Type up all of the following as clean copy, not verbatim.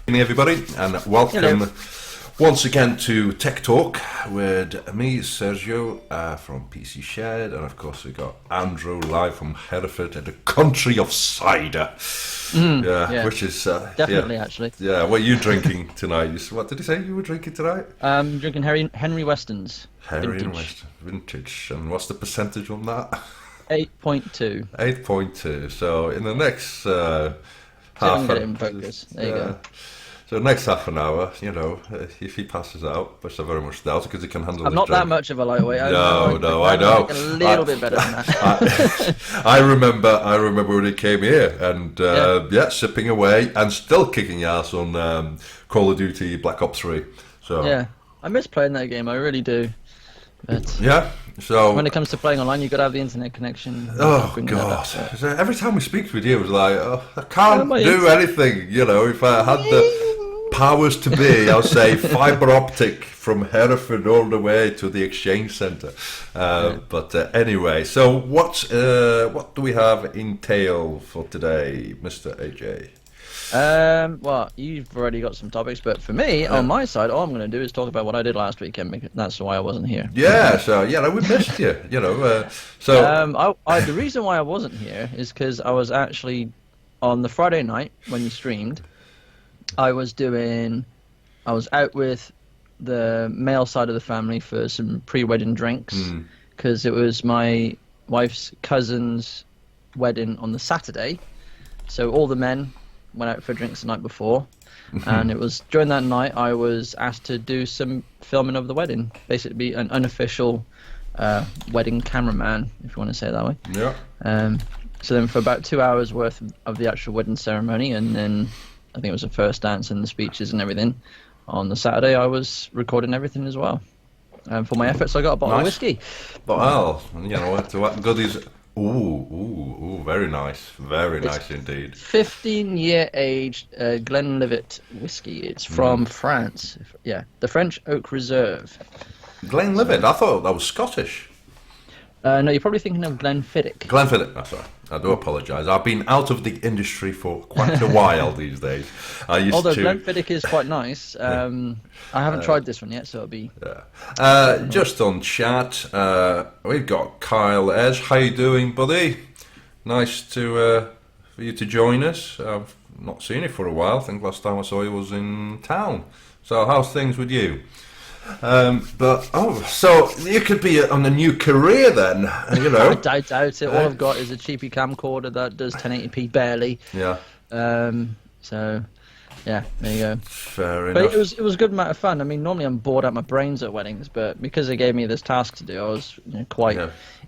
Good evening, everybody, and welcome once again to Tech Talk with me, Sergio, from PcShed, and of course we've got Andrew live from Hereford, the country of cider. Which is definitely actually. Yeah, what are you drinking tonight? What did you say you were drinking tonight? Drinking Henry Weston's Vintage. And what's the percentage on that? 8.2. 8.2. So in the next half get it in focus. There you go. So next half an hour, if he passes out, which I very much doubt, because he can handle. I'm not that much of a lightweight. No, I know. A little bit better than that. I remember when he came here and sipping away and still kicking ass on Call of Duty Black Ops 3. So yeah, I miss playing that game. I really do. But yeah. So when it comes to playing online, you've got to have the internet connection. Oh God! So every time we speak with you, it was like, I can't do anything. If I had the powers to be, I'll say fiber optic from Hereford all the way to the exchange centre. But anyway, so what do we have in tail for today, Mr. AJ? Well, you've already got some topics, but for me, on my side, all I'm going to do is talk about what I did last weekend, because that's why I wasn't here. Yeah, so we missed you. The reason why I wasn't here is because I was actually on the Friday night when you streamed. I was out with the male side of the family for some pre-wedding drinks, because it was my wife's cousin's wedding on the Saturday, so all the men went out for drinks the night before, and it was during that night I was asked to do some filming of the wedding, basically be an unofficial wedding cameraman, if you want to say it that way. Yeah. So then for about 2 hours worth of the actual wedding ceremony, and then I think it was the first dance and the speeches and everything, on the Saturday I was recording everything as well. For my efforts I got a bottle of whiskey. Well, what goodies. Ooh, very nice indeed. 15-year aged Glenlivet whiskey. It's from France. Yeah, the French Oak Reserve. Glenlivet? I thought that was Scottish. No, you're probably thinking of Glenfiddich. Glenfiddich, that's right. I do apologise. I've been out of the industry for quite a while these days. Although Glenfiddich is quite nice. I haven't tried this one yet, so it'll be... just on chat, we've got Kyle Ez. How you doing, buddy? Nice for you to join us. I've not seen you for a while. I think last time I saw you was in town. So how's things with you? So you could be on a new career then, I doubt it. All I've got is a cheapy camcorder that does 1080p barely. Yeah. So, yeah, there you go. Fair enough. But it was a good amount of fun. I mean, normally I'm bored out my brains at weddings, but because they gave me this task to do, I was quite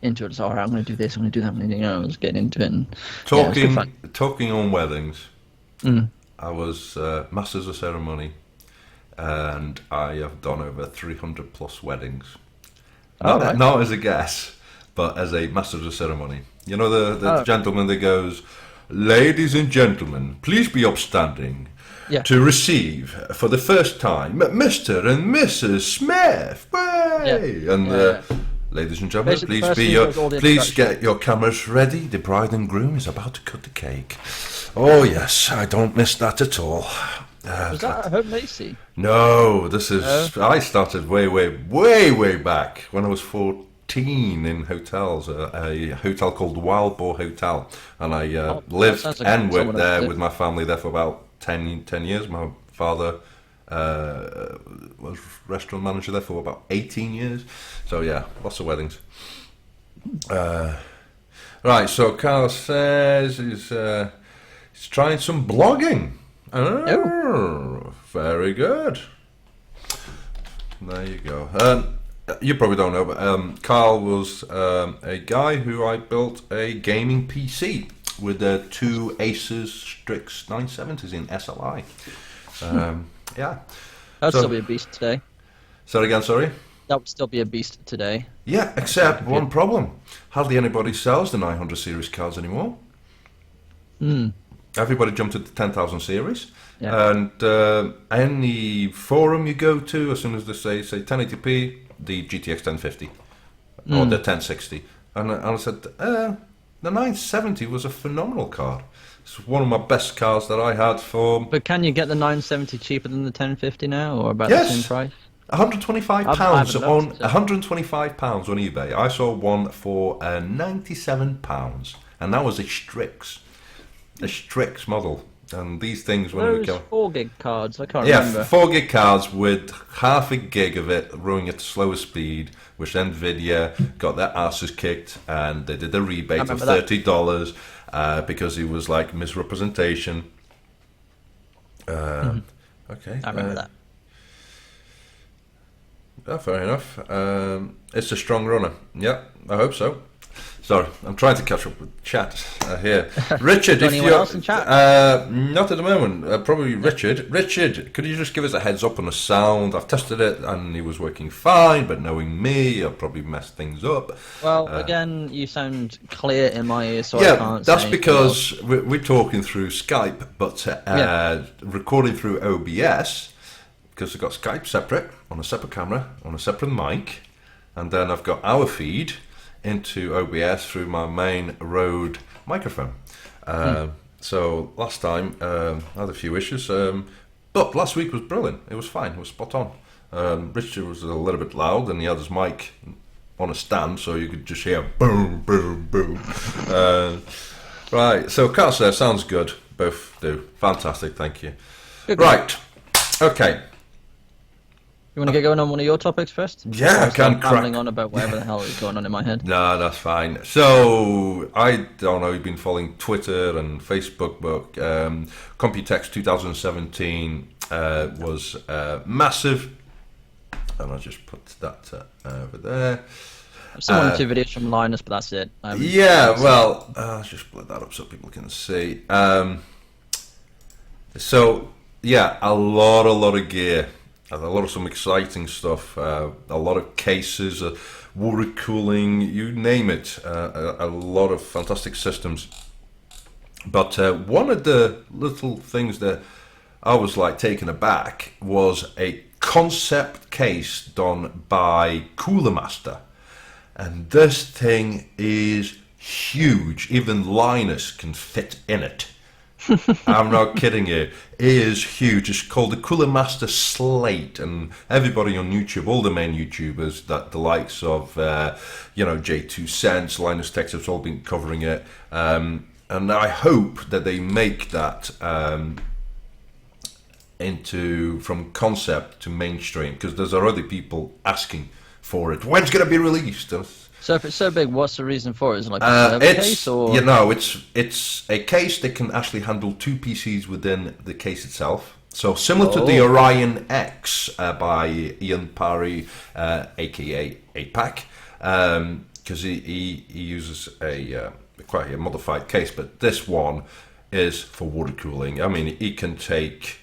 into it. So, all right, I'm going to do this, I'm going to do that. I was getting into it. And, talking on weddings, I was Masters of Ceremony. And I have done over 300 plus weddings. Not as a guest, but as a master of ceremony. The gentleman that goes, "Ladies and gentlemen, please be upstanding to receive for the first time Mr. and Mrs. Smith." Ladies and gentlemen, please get your cameras ready. The bride and groom is about to cut the cake. Oh yes, I don't miss that at all. Was that at Home Macy? No, this is... I started way back when I was 14 in hotels, a hotel called Wild Boar Hotel, and I lived and worked there with my family there for about 10 years. My father was restaurant manager there for about 18 years. So yeah, lots of weddings. Right, so Carl says he's trying some blogging. Oh, very good. There you go. You probably don't know, but Carl was a guy who I built a gaming PC with two Asus Strix 970s in SLI. Yeah. That would still be a beast today. Sorry again, sorry? That would still be a beast today. Yeah, except one problem. Hardly anybody sells the 900 series cards anymore. Everybody jumped to the 10,000 series, and any forum you go to, as soon as they say 1080p, the GTX 1050 or the 1060, and I said, The 970 was a phenomenal card. It's one of my best cards that I had for... But can you get the 970 cheaper than the 1050 now, or about the same price? £125 on £125 on eBay. I saw one for £97, and that was a Strix model. And these things, when those you go 4 gig cards, I can't remember. Yeah, 4 gig cards with half a gig of it running at slower speed, which Nvidia got their asses kicked, and they did a rebate of $30 because it was like misrepresentation. Okay, I remember that. Yeah, fair enough. It's a strong runner. Yeah, I hope so. Sorry, I'm trying to catch up with chat here. Richard, if anyone else in chat? Not at the moment. Probably Richard. Richard, could you just give us a heads up on the sound? I've tested it and it was working fine, but knowing me, I'll probably mess things up. Well, again, you sound clear in my ear, so yeah, I can't that's say because we're talking through Skype, but recording through OBS, because I've got Skype separate, on a separate camera, on a separate mic, and then I've got our feed into OBS through my main Rode microphone. So last time I had a few issues, but last week was brilliant. It was fine. It was spot on. Richard was a little bit loud, and he had his mic on a stand, so you could just hear boom, boom, boom. Right. So Corsair sounds good. Both do. Fantastic. Thank you. Good. Right. Okay. You want to get going on one of your topics first? Yeah, I can crack. Rambling on about whatever the hell is going on in my head. No, that's fine. So, I don't know, you've been following Twitter and Facebook, but Computex 2017 was massive. And I'll just put that over there. I've seen 1 or 2 videos from Linus, but that's it. Yeah, well, I'll just split that up so people can see. So, yeah, a lot of gear. A lot of some exciting stuff, a lot of cases, water cooling, you name it, a lot of fantastic systems. But one of the little things that I was like taken aback was a concept case done by Cooler Master. And this thing is huge, even Linus can fit in it. I'm not kidding you. It is huge. It's called the Cooler Master Slate, and everybody on YouTube, all the main YouTubers, that the likes of J2 Cents, Linus Tech have all been covering it, and I hope that they make that into from concept to mainstream, because there's already people asking for it. When's it going to be released? So if it's so big, what's the reason for it? Is it like a server case, or it's a case that can actually handle 2 PCs within the case itself. So similar to the Orion X by Ian Parry, aka APAC, because he uses a quite a modified case, but this one is for water cooling. I mean, it can take,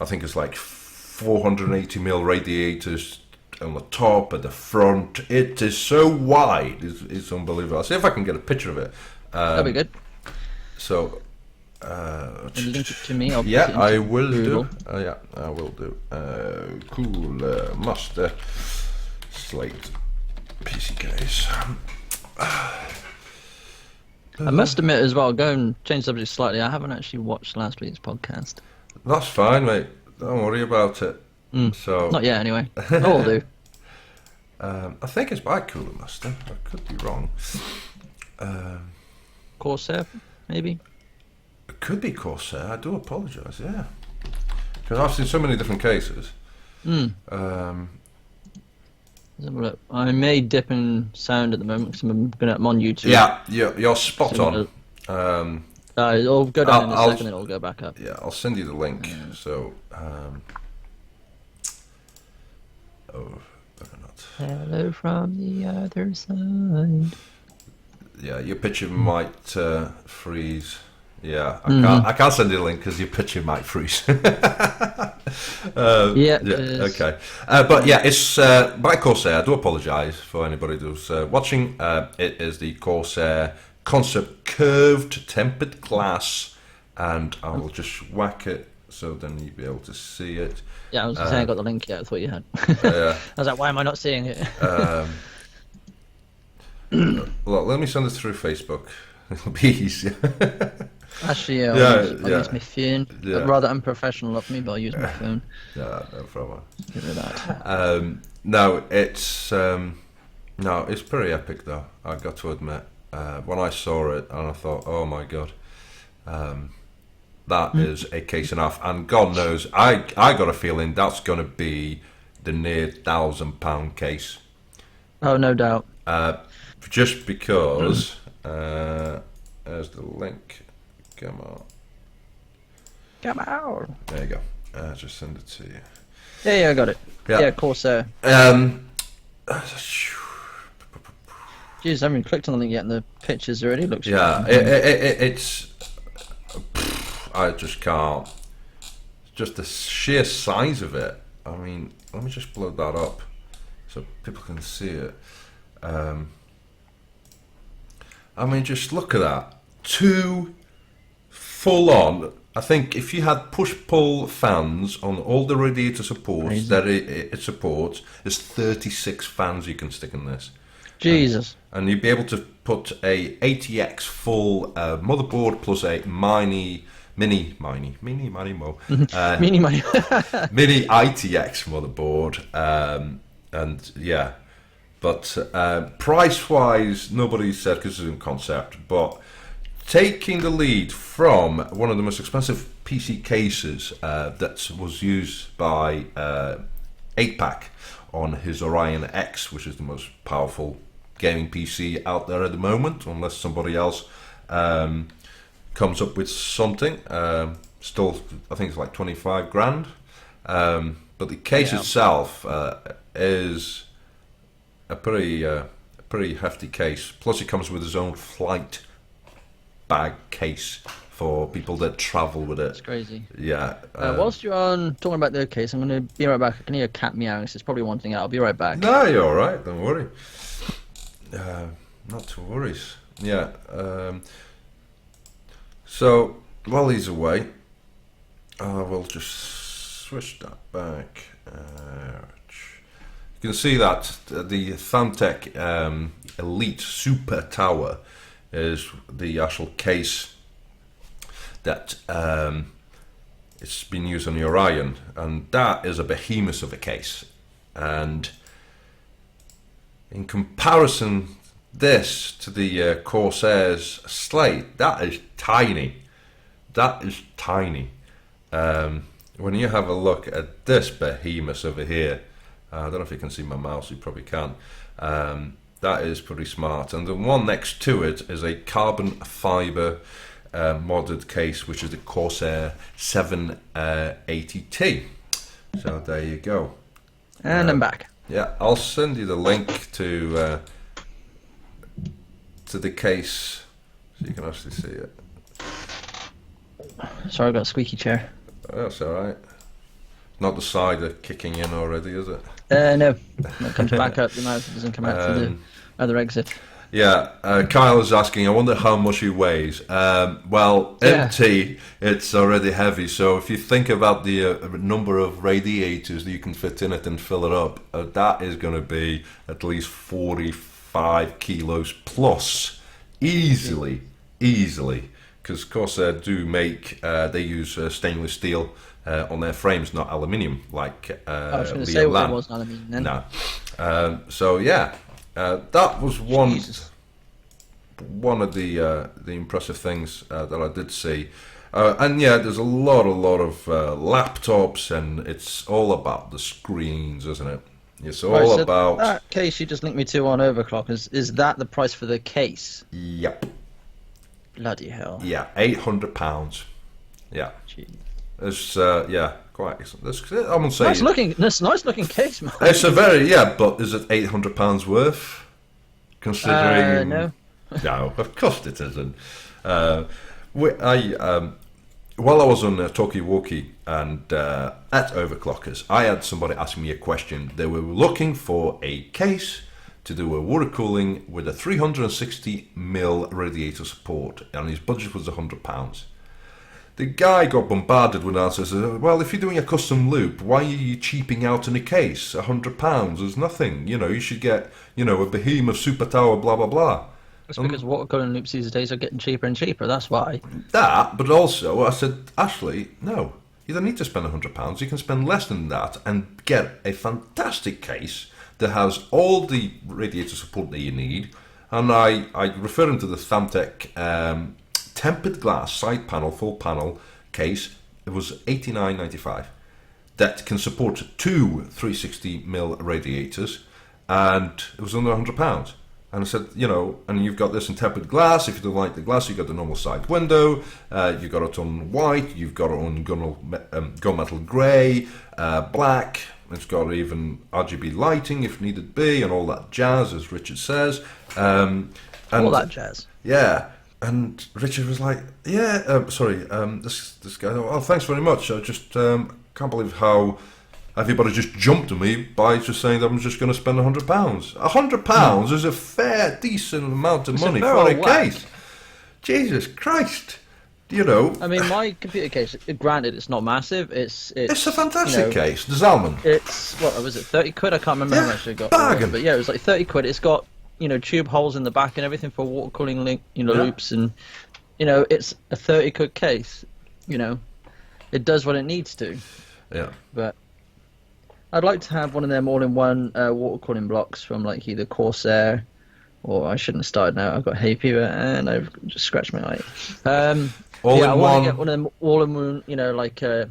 I think it's like 480mm radiators on the top, at the front. It is so wide, it's unbelievable. I'll see if I can get a picture of it. That'd be good. So link it to me. I'll yeah, put it I will Google. do. Yeah, I will do. Cooler Master Slate PC case. I must admit as well, go and change the subject slightly. I haven't actually watched last week's podcast. That's fine, mate. Don't worry about it. So not yet, anyway. I'll do. I think it's by Cooler Master. I could be wrong. Corsair, maybe. It could be Corsair. I do apologise. Yeah, because I've seen so many different cases. Let's have a look. I may dip in sound at the moment because I'm on YouTube. Yeah, you're spot on. It'll go down in a second, and it'll go back up. Yeah, I'll send you the link. So, better not. Hello from the other side. Yeah, your picture might freeze. Yeah, I can't send you the link because your picture might freeze. Okay. But yeah, it's by Corsair. I do apologise for anybody who's watching. It is the Corsair Concept Curved Tempered Glass, and I will just whack it so then you'll be able to see it. Yeah, I was saying I got the link yet. I thought you had. I was like, why am I not seeing it? Well, let me send this through Facebook. It'll be easier. Actually, I'll use my phone. Yeah. Rather unprofessional of me, but I'll use my phone. Yeah, no problem. Give it that. No, it's pretty epic though. I got to admit, when I saw it, and I thought, oh my god, that is a case and a half. And God knows, I got a feeling that's going to be the near £1,000 case. Oh, no doubt. Just because, there's the link. Come on. Come on. There you go. Just send it to you. Yeah, I got it. Yeah, Corsair. Jeez, I haven't even clicked on the link yet, and the pictures already looks. Yeah, it's. I just can't. Just the sheer size of it. I mean, let me just blow that up so people can see it. I mean, just look at that. 2 full-on. I think if you had push-pull fans on all the radiator supports that it supports, there's 36 fans you can stick in this. Jesus. And you'd be able to put a ATX full motherboard plus a mini mini ITX motherboard, and yeah, but price-wise, nobody said because it's in concept, but taking the lead from one of the most expensive PC cases that was used by 8-Pack on his Orion X, which is the most powerful gaming PC out there at the moment, unless somebody else comes up with something. Still, I think it's like 25 grand. But the case itself is a pretty hefty case. Plus, it comes with his own flight bag case for people that travel with it. That's crazy. Yeah. Whilst you're on talking about the case, I'm going to be right back. I can hear a cat meowing, so it's probably one thing out. I'll be right back. No, you're all right. Don't worry. Not to worry. Yeah. So while he's away, we'll just switch that back. You can see that the Thuntech Elite Super Tower is the actual case that it's been used on the Orion, and that is a behemoth of a case. And in comparison, this to the Corsair's Slate, that is tiny. That is tiny. When you have a look at this behemoth over here, I don't know if you can see my mouse, you probably can. That is pretty smart. And the one next to it is a carbon fiber modded case, which is the Corsair 780T. So there you go. And I'm back. Yeah, I'll send you the link to the case so you can actually see it. Sorry, I've got a squeaky chair. That's alright. Not the cider kicking in already, is it? No. When it comes back up, the mouth doesn't come out to the other exit. Yeah, Kyle is asking, I wonder how much he weighs. Well, empty, it's already heavy, so if you think about the number of radiators that you can fit in it and fill it up, that is going to be at least 45 kilos plus. Easily. Because Corsair do make, they use stainless steel on their frames, not aluminium, like I was going to say it was aluminium then. No. So yeah, that was one of the impressive things that I did see. And yeah, there's a lot of laptops, and it's all about the screens, isn't it? It's all about that case you just linked me to on Overclock. Is that the price for the case? Yep. Bloody hell. Yeah, £800. Yeah. Jeez. It's quite. I won't say nice looking case, man. It's but is it £800 worth? Considering no. No, of course it isn't. While I was on Talkie Walkie and at Overclockers, I had somebody ask me a question. They were looking for a case to do a water cooling with a 360mm radiator support, and his budget was £100. The guy got bombarded with answers. Well, if you're doing a custom loop, why are you cheaping out in a case? £100 is nothing. You know, you should get, a behemoth super tower, blah blah blah. It's because water cooling loops these days are getting cheaper and cheaper. That's why. That, but also I said, Ashley, no, you don't need to spend £100. You can spend less than that and get a fantastic case that has all the radiator support that you need. And I refer him to the Thamtec tempered glass side panel, full panel case. It was $89.95. That can support two 360mm radiators, and it was under £100. And I said, and you've got this in tempered glass. If you don't like the glass, you've got the normal side window. You've got it on white. You've got it on gunmetal grey, black. It's got even RGB lighting if needed be, and all that jazz, as Richard says. And all that jazz. Yeah. And Richard was like, this guy, oh, thanks very much. I just can't believe how everybody just jumped to me by just saying that I'm just going to spend £100. £100 is a fair, decent amount of money for a case. Jesus Christ. I mean, my computer case, granted, it's not massive. It's a fantastic case. The Zalman. It's, what was it, 30 quid? I can't remember how much it got. Bargain. But yeah, it was like 30 quid. It's got, tube holes in the back and everything for water cooling loops. And, it's a 30 quid case. It does what it needs to. Yeah. But I'd like to have one of them all-in-one water cooling blocks from like either Corsair, or I shouldn't have started now. I've got hay fever and I've just scratched my eye. I want to get one of them all-in-one, like the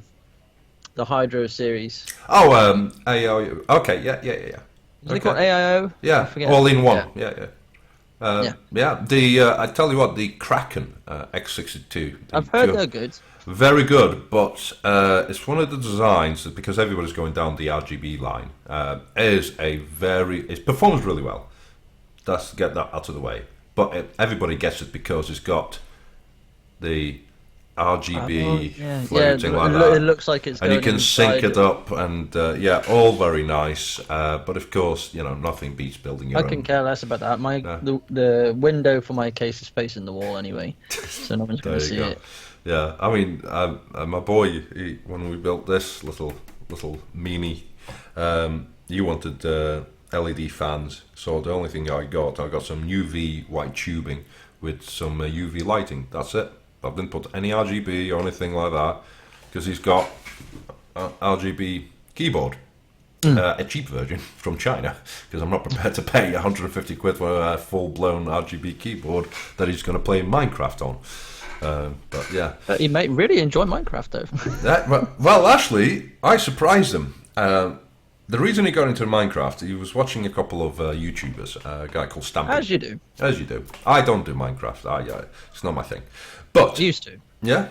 Hydro series. Oh, AIO. Okay, yeah. Is it called AIO? Yeah, all-in-one. Yeah. I tell you what, the Kraken X62. I've heard they're good. Very good, but it's one of the designs that, because everybody's going down the RGB line, it performs really well. Let's get that out of the way. But everybody gets it because it's got the RGB floating like that. It looks like it's. And you can sync it up, and all very nice. But of course, nothing beats building your own. I can care less about that. The window for my case is facing the wall anyway, so no one's going to see it. Yeah, I mean, my boy, when we built this little meanie, he wanted LED fans. So the only thing I got some UV white tubing with some UV lighting. That's it. I didn't put any RGB or anything like that, because he's got an RGB keyboard, a cheap version from China, because I'm not prepared to pay 150 quid for a full-blown RGB keyboard that he's going to play Minecraft on. But yeah, he might really enjoy Minecraft though. Well, actually, I surprised him. The reason he got into Minecraft, he was watching a couple of YouTubers, a guy called Stampy. As you do. I don't do Minecraft. It's not my thing. But used to. Yeah.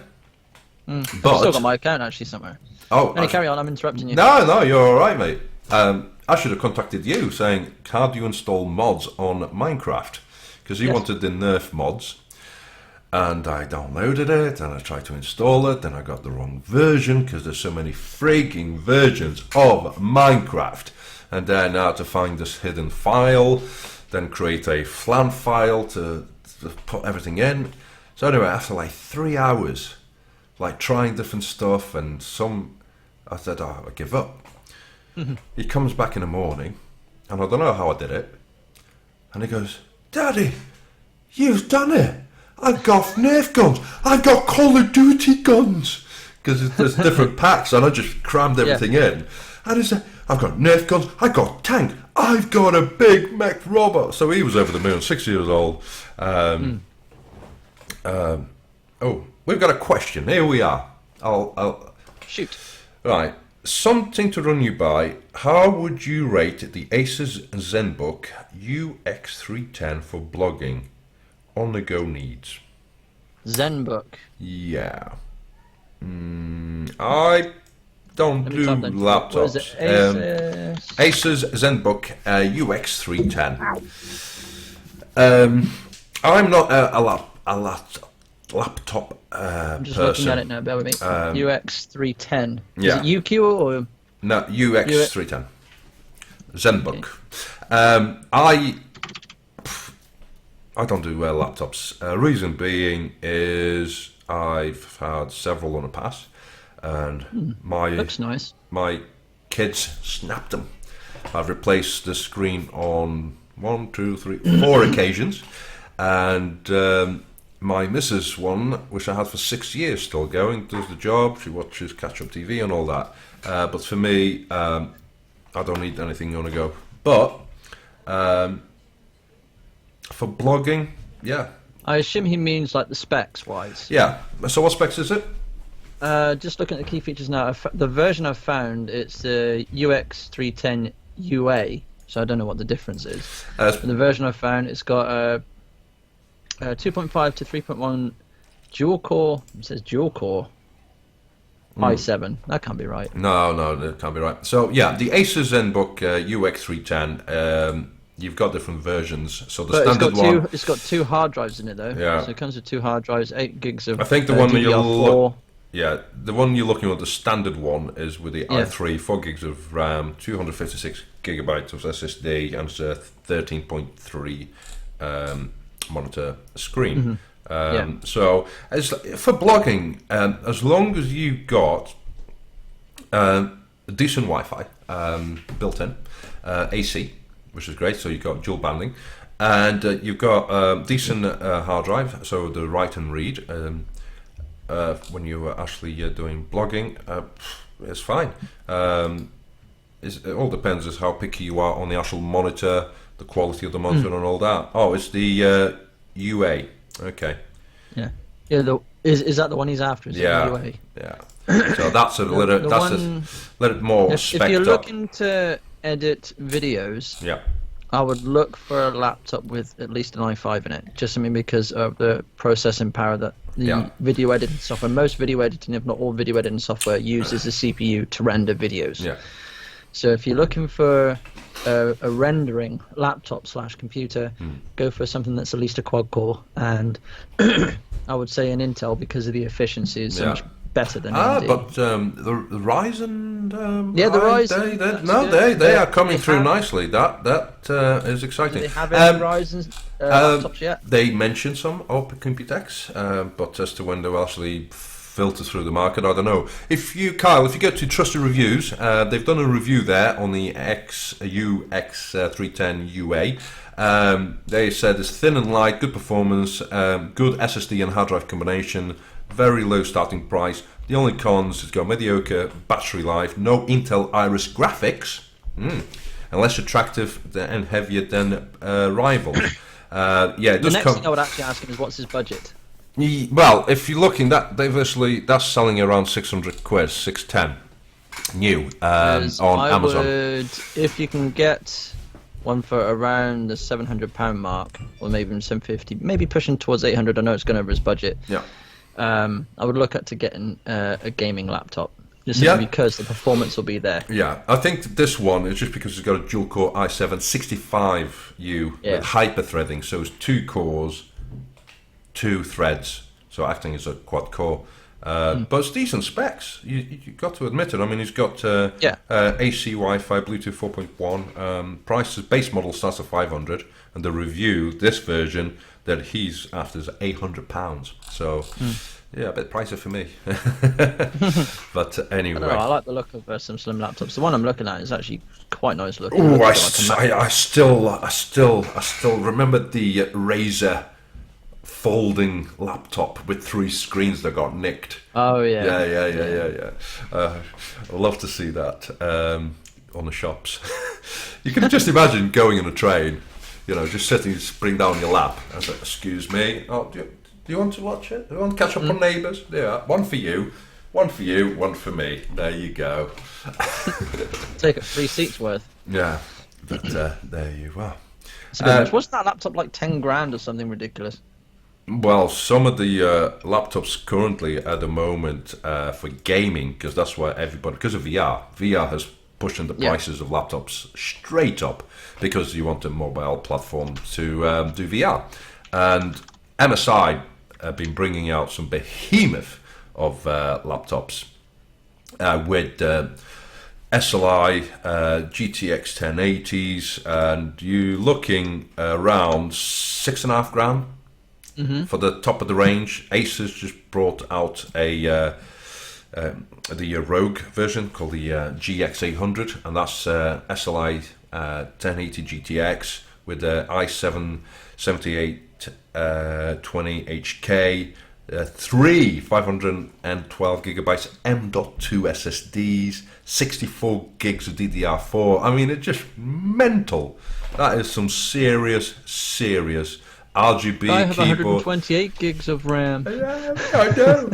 But I've still got my account actually somewhere. Oh, carry on. I'm interrupting you. No, you're all right, mate. I should have contacted you saying, how do you install mods on Minecraft? Because he wanted the Nerf mods. And I downloaded it, and I tried to install it, and I got the wrong version, because there's so many freaking versions of Minecraft. And then I had to find this hidden file, then create a FLAN file to put everything in. So anyway, after like 3 hours, like trying different stuff, and I said, I give up. He comes back in the morning, and I don't know how I did it, and he goes, Daddy, you've done it. I've got Nerf guns. I've got Call of Duty guns. Because there's different packs, and I just crammed everything in. And he said, I've got Nerf guns. I've got tank. I've got a big mech robot. So he was over the moon, 6 years old. We've got a question. Here we are. I'll shoot. Right. Something to run you by. How would you rate the Asus ZenBook UX310 for blogging? On-the-go needs. ZenBook. Yeah. I don't do laptops. Asus ZenBook UX310. I'm not a laptop I'm just person. looking at it now. Bear with me. UX310. Yeah. Is it UQ or? No, UX310. ZenBook. Okay. I don't do laptops. Reason being is I've had several on the pass, and looks nice. My kids snapped them. I've replaced the screen on 4 occasions, And my missus one, which I had for 6 years, still going, does the job. She watches catch-up TV and all that. But for me, I don't need anything on the go. But for blogging, yeah. I assume he means like the specs wise. Yeah. So what specs is it? Just looking at the key features now, the version I've found, it's the UX310 UA, so I don't know what the difference is. The version I've found, it's got a 2.5 to 3.1 dual core. It says dual core i7. That can't be right. No, that can't be right. So yeah, the Acer ZenBook UX310. You've got different versions. So the standard one. It's got 2 hard drives in it though. Yeah. So it comes with 2 hard drives, 8 gigs of. I think the one that DDR4. the one you're looking at, the standard one, is with the i3, 4 gigs of RAM, 256 gigabytes of SSD, and it's a 13.3 monitor screen. So as for blogging, as long as you got decent Wi-Fi built in, AC, which is great, so you've got dual banding, and you've got decent hard drive, so the write and read when you're actually doing blogging, it's fine. It all depends on how picky you are on the actual monitor, the quality of the monitor and all that. Oh, it's the UA. Okay. Yeah. Is that the one he's after? Is it the UA? Yeah. So that's a little more spec'd If you're up. looking to edit videos, I would look for a laptop with at least an i5 in it, just simply because of the processing power that the video editing software, most video editing, if not all video editing software, uses the CPU to render videos. Yeah. So if you're looking for a rendering laptop / computer, go for something that's at least a quad core, and I would say an Intel, because of the efficiency is so much better than AMD. But the Ryzen, the Ryzen, they are coming through nicely. That is exciting. Do they have any Ryzen laptops yet? They mentioned some of Computex, but as to when they'll actually filter through the market, I don't know. Kyle, if you go to Trusted Reviews, they've done a review there on the UX310 UA. They said it's thin and light, good performance, good SSD and hard drive combination, very low starting price. The only cons, it's got mediocre battery life, no Intel Iris graphics, and less attractive and heavier than rivals. The next thing I would actually ask him is, what's his budget? Well, if you're looking, that's selling around 600 quid, 610 new on Amazon. If you can get one for around the £700 mark, or maybe even 750, maybe pushing towards 800. I know it's going over his budget. Yeah. I would look at getting a gaming laptop, just simply because the performance will be there. Yeah, I think this one is just because it's got a dual core i7 65U with hyper threading, so it's 2 cores, 2 threads, so acting as a quad core. But it's decent specs. You got to admit it. I mean, he's got AC Wi-Fi, Bluetooth 4.1. Price base model starts at 500, and the review, this version that he's after, is £800. So a bit pricey for me. But anyway, I like the look of some slim laptops. The one I'm looking at is actually quite nice looking. Oh, I still remember the Razer folding laptop with 3 screens that got nicked. Oh yeah. Yeah. I'd love to see that on the shops. You can just imagine going on a train, just sitting, bring down your lap. I was like, excuse me, do you want to watch it? Do you want to catch up on Neighbours? Yeah, one for you, one for me. There you go. Take it 3 seats worth. Yeah, but there you are. Wasn't that laptop like 10 grand or something ridiculous? Well, some of the laptops currently at the moment for gaming, because that's why because of VR has pushing the prices of laptops straight up, because you want a mobile platform to do VR. And MSI have been bringing out some behemoth of laptops with SLI, GTX 1080s, and you're looking around $6,500. For the top of the range. Acer's just brought out the Rogue version called the GX800, and that's SLI 1080 GTX with the i7 7820HK, three 512 gigabytes M.2 SSDs, 64 gigs of DDR4. I mean, it's just mental. That is some serious RGB I have keyboard. 128 gigs of RAM. Yeah, I know.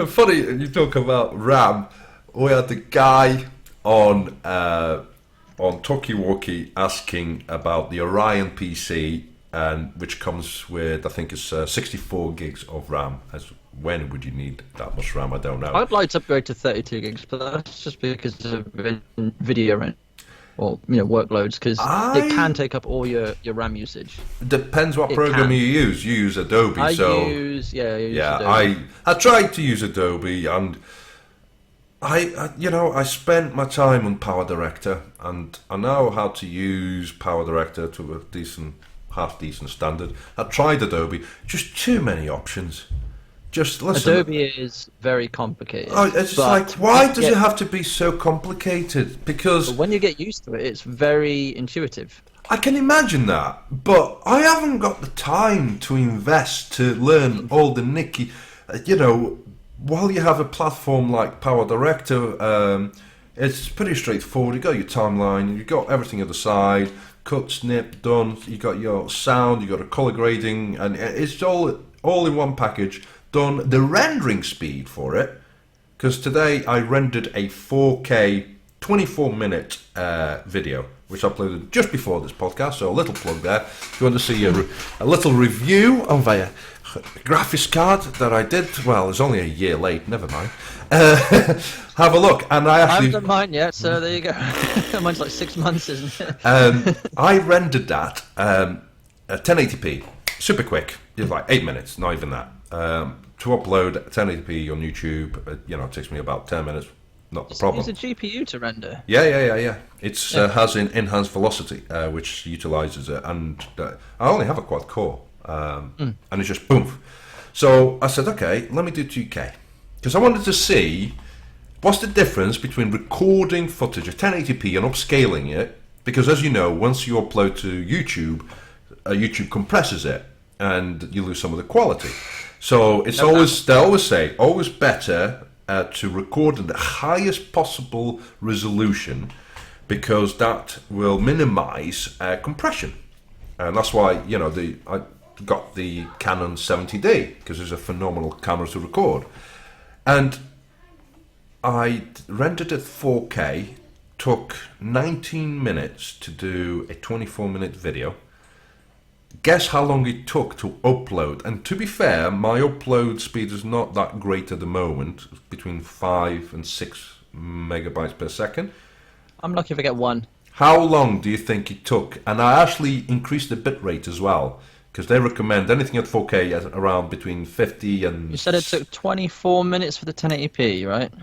Funny, you talk about RAM. We had the guy on Talkie asking about the Orion PC, and which comes with, I think it's 64 gigs of RAM. When would you need that much RAM? I don't know. I'd like to upgrade to 32 gigs, but that's just because of video rent or workloads, because it can take up all your RAM usage. Depends what program you use. You use Adobe, I so use Adobe. I tried to use Adobe, and I spent my time on Power Director, and I know how to use Power Director to a half decent standard. I tried Adobe, just too many options. Just listen. Adobe is very complicated. It's just like, why does it have to be so complicated? Because when you get used to it, it's very intuitive. I can imagine that, but I haven't got the time to invest to learn all the nicky. While you have a platform like Power Director, it's pretty straightforward. You got your timeline, you got everything at the side, cut, snip, done. You got your sound, you got a color grading, and it's all in one package. Done. The rendering speed for it, because today I rendered a 4K 24-minute video, which I uploaded just before this podcast, so a little plug there. If you want to see a little review of a graphics card that I did, well, it's only a year late, never mind. Have a look, and I haven't done mine yet, so there you go. Mine's like 6 months, isn't it? I rendered that at 1080p, super quick. It's like 8 minutes, not even that. To upload 1080p on YouTube, it takes me about 10 minutes. Not a problem. It's a GPU to render. Yeah. It has an enhanced velocity, which utilizes it, and I only have a quad core, and it's just boom. So I said, okay, let me do 2K, because I wanted to see what's the difference between recording footage at 1080p and upscaling it, because as you know, once you upload to YouTube, YouTube compresses it, and you lose some of the quality. So it's they always say, always better to record at the highest possible resolution, because that will minimize compression. And that's why, I got the Canon 70D, because it's a phenomenal camera to record. And I rendered at 4K, took 19 minutes to do a 24-minute video. Guess how long it took to upload? And to be fair, my upload speed is not that great at the moment, between 5 and 6 megabytes per second. I'm lucky if I get one. How long do you think it took? And I actually increased the bitrate as well, because they recommend anything at 4K at around between 50 and... You said it took 24 minutes for the 1080p, right?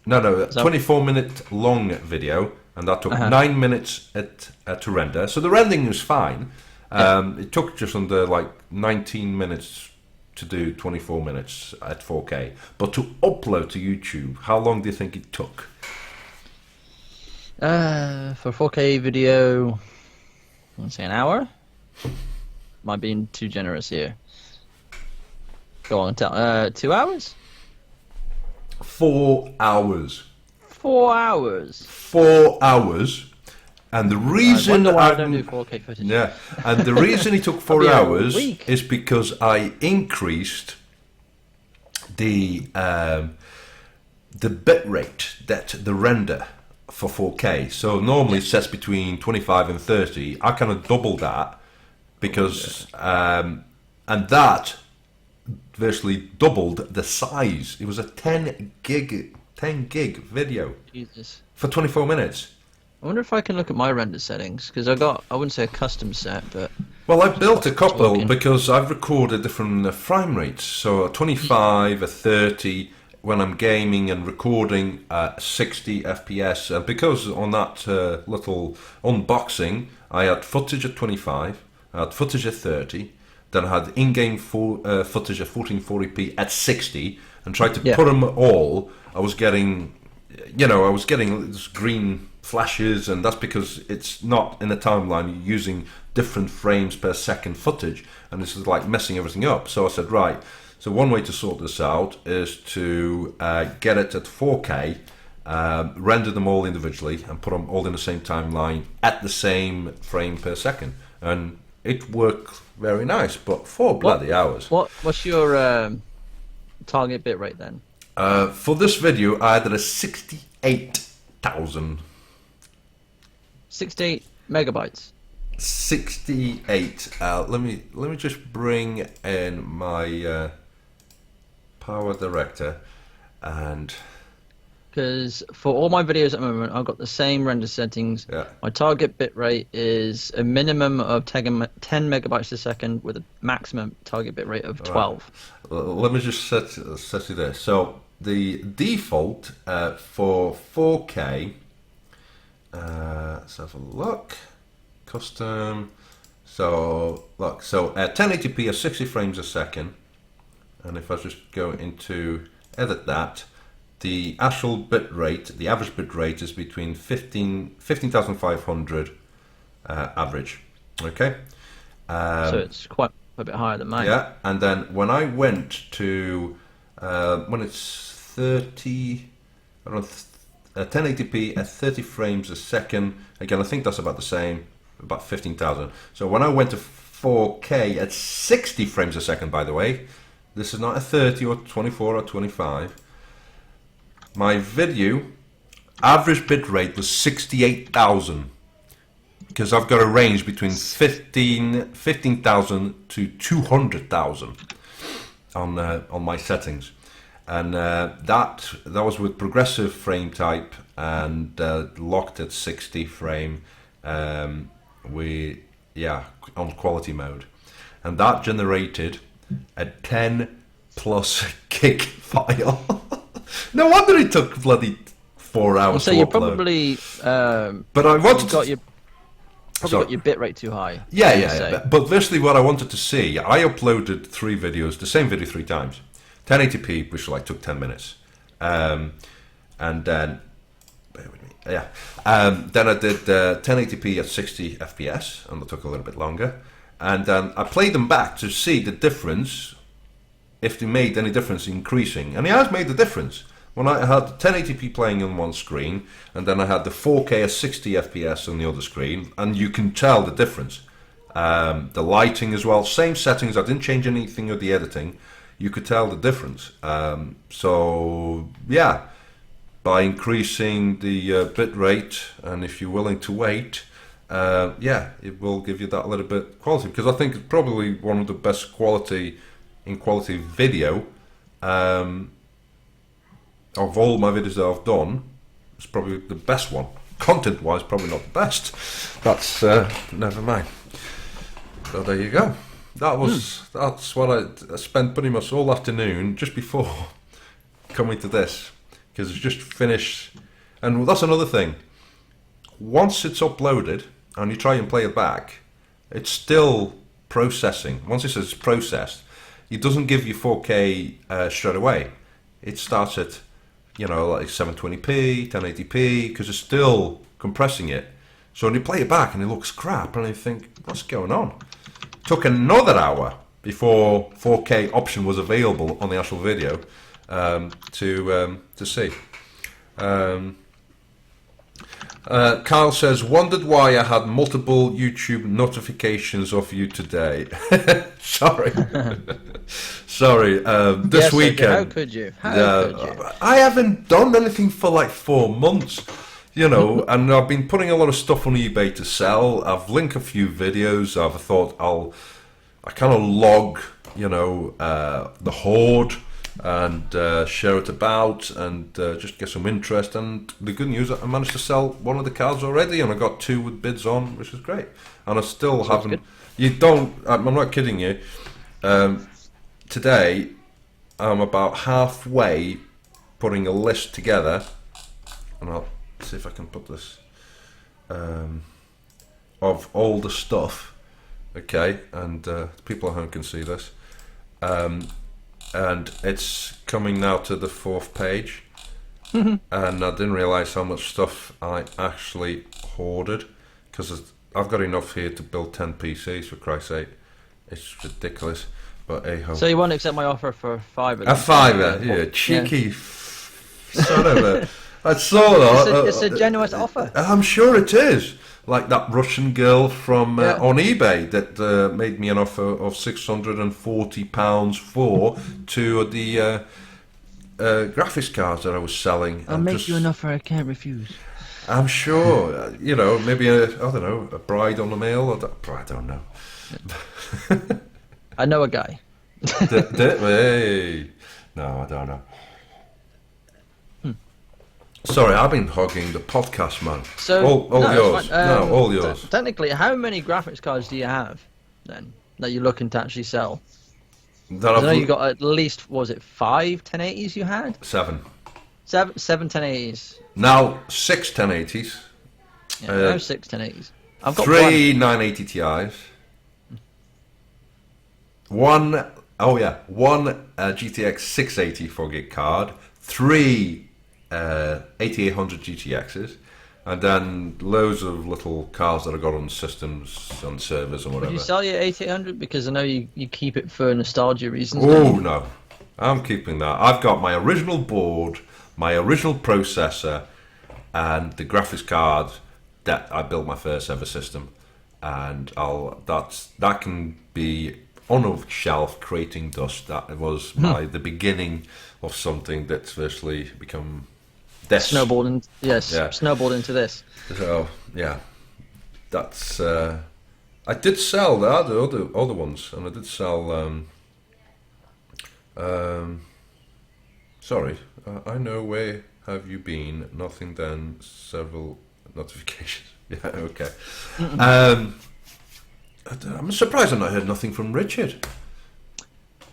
No, 24-minute long video, and that took 9 minutes to render. So the rendering was fine. It took just under 19 minutes to do 24 minutes at 4K. But to upload to YouTube, how long do you think it took? For 4K video, let's say an hour? Am I being too generous here? Go on, tell. 2 hours? 4 hours. 4 hours? 4 hours. And the reason I don't do 4K footage. Yeah, and the reason it took 4 hours is because I increased the bit rate, the render for 4K. So normally it sets between 25 and 30. I kind of doubled that because and that virtually doubled the size. It was a 10 gig video. Jesus. For 24 minutes. I wonder if I can look at my render settings, because I wouldn't say a custom set, but... Well, I've built a couple because I've recorded different frame rates. So a 25, a 30, when I'm gaming and recording 60 FPS. Because on that little unboxing, I had footage at 25, I had footage at 30, then I had in-game footage at 1440p at 60, and tried to put them all. I was getting this green flashes, and that's because it's not in the timeline. You're using different frames per second footage, and this is like messing everything up. So I said, right, so one way to sort this out is to get it at 4K, render them all individually, and put them all in the same timeline at the same frame per second. And it worked very nice, but 4 bloody hours. What's your target bitrate then? For this video, I added a 68,000. 68 megabytes. 68. Let me just bring in my power director, and because for all my videos at the moment, I've got the same render settings. Yeah. My target bitrate is a minimum of 10 megabytes a second with a maximum target bitrate of 12. Right. Let me just set you there. So the default for 4K. Let's have a look. Custom. So look. So 1080p at 60 frames a second, and if I just go into edit that. The actual bit rate, the average bit rate is between 15,500 average. Okay. So it's quite a bit higher than mine. Yeah, and then when I went to when it's 1080p at 30 frames a second. Again, I think that's about the same, about 15,000. So when I went to 4K at 60 frames a second, by the way, this is not a 30 or 24 or 25. My video average bitrate was 68,000, because I've got a range between 15,000 to 200,000 on my settings, and that was with progressive frame type and locked at 60 frame. On quality mode, and that generated a 10+ gig file. No wonder it took bloody 4 hours. So to you upload. Probably, but I wanted got your bitrate too high. Yeah. But basically, what I wanted to see, I uploaded 3 videos, the same video 3 times, 1080p, which like took 10 minutes, and then. Then I did 1080p at 60 FPS, and that took a little bit longer. And then I played them back to see the difference, if they made any difference increasing. And it has made a difference. When I had 1080p playing on one screen, and then I had the 4K at 60 FPS on the other screen, and you can tell the difference. The lighting as well, same settings, I didn't change anything of the editing. You could tell the difference. So, yeah. By increasing the bit rate, and if you're willing to wait, it will give you that little bit quality, because I think it's probably one of the best quality video of all my videos that I've done. It's probably the best one. Content wise, probably not the best. That's never mind. So there you go. That's what I spent pretty much all afternoon just before coming to this. Because it's just finished, and that's another thing. Once it's uploaded and you try and play it back, it's still processing. Once it says processed, it doesn't give you 4K straight away. It starts at, like 720p, 1080p, because it's still compressing it. So when you play it back and it looks crap, and you think, what's going on? It took another hour before 4K option was available on the actual video. To see. Kyle says, wondered why I had multiple YouTube notifications of you today. Sorry. This weekend. How could you? I haven't done anything for like 4 months, and I've been putting a lot of stuff on eBay to sell. I've linked a few videos. I've thought I kind of log, the horde, and share it about, and just get some interest. And the good news, I managed to sell one of the cards already, and I got 2 with bids on, which is great. And I still haven't. I'm not kidding you. Today, I'm about halfway putting a list together, and I'll see if I can put this of all the stuff. Okay, and people at home can see this. And it's coming now to the 4th page, and I didn't realise how much stuff I actually hoarded, because I've got enough here to build 10 PCs, for Christ's sake. It's ridiculous, but hey-ho. So you won't accept my offer for a fiver? A fiver, yeah, cheeky son of a... I saw that. It's a generous offer. I'm sure it is. Like that Russian girl from on eBay that made me an offer of £640 for two of the graphics cards that I was selling. I'll make you an offer I can't refuse. I'm sure, maybe a bride on the mail, or I don't know. I know a guy. Hey. No, I don't know. Sorry, I've been hogging the podcast, man. So all yours. All yours. Technically, how many graphics cards do you have then that you're looking to actually sell? I know you got at least, 5 1080s you had? Seven 1080s. Now 6 1080s. Yeah, now 6 1080s. I've got 3 980 Ti's. One GTX 680 4GB card. 3 8800 GTXs, and then loads of little cards that I got on systems, on servers, and whatever. Would you sell your 8800? Because I know you keep it for nostalgia reasons. Oh no, I'm keeping that. I've got my original board, my original processor, and the graphics card that I built my first ever system, and that can be on a shelf creating dust. That was the beginning of something that's virtually become snowballed into this. So yeah, that's I did sell the other ones, and I did sell sorry, I know where have you been, nothing then several notifications. Yeah, okay. I'm surprised I've not heard nothing from Richard.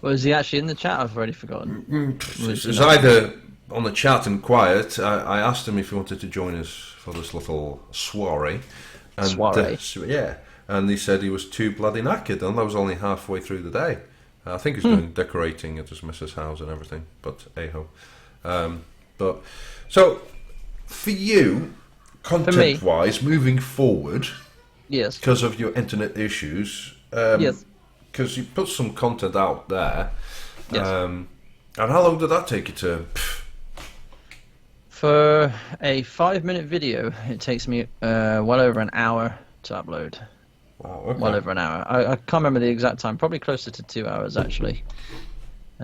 Well, is he actually in the chat? I've already forgotten. It's either on the chat and quiet. I asked him if he wanted to join us for this little soiree. And, yeah, and he said he was too bloody knackered, and that was only halfway through the day. I think he's doing decorating at his missus' house and everything, but hey-ho. But so, for you, content-wise, moving forward, yes, because of your internet issues, yes, because you put some content out there, yes. And how long did that take you to? For a 5-minute video, it takes me well over an hour to upload. Wow, okay. Well over an hour. I can't remember the exact time. Probably closer to 2 hours actually.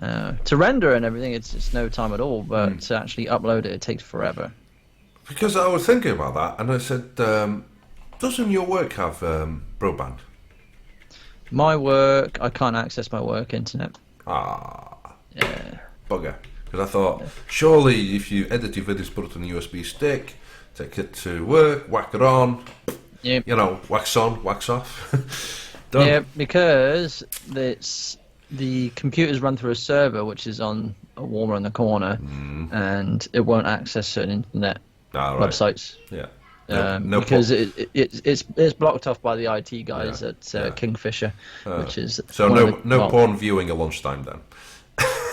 To render and everything, it's no time at all. But to actually upload it takes forever. Because I was thinking about that, and I said, doesn't your work have broadband? My work, I can't access my work internet. Yeah. Bugger. Because I thought, surely if you edit your videos, put it on a USB stick, take it to work, whack it on, yep. Wax on, wax off. Done. Yeah, because the computers run through a server which is on a warmer in the corner, and it won't access certain internet websites. Yeah. Because it's blocked off by the IT guys at Kingfisher, which is so no porn viewing at lunchtime then.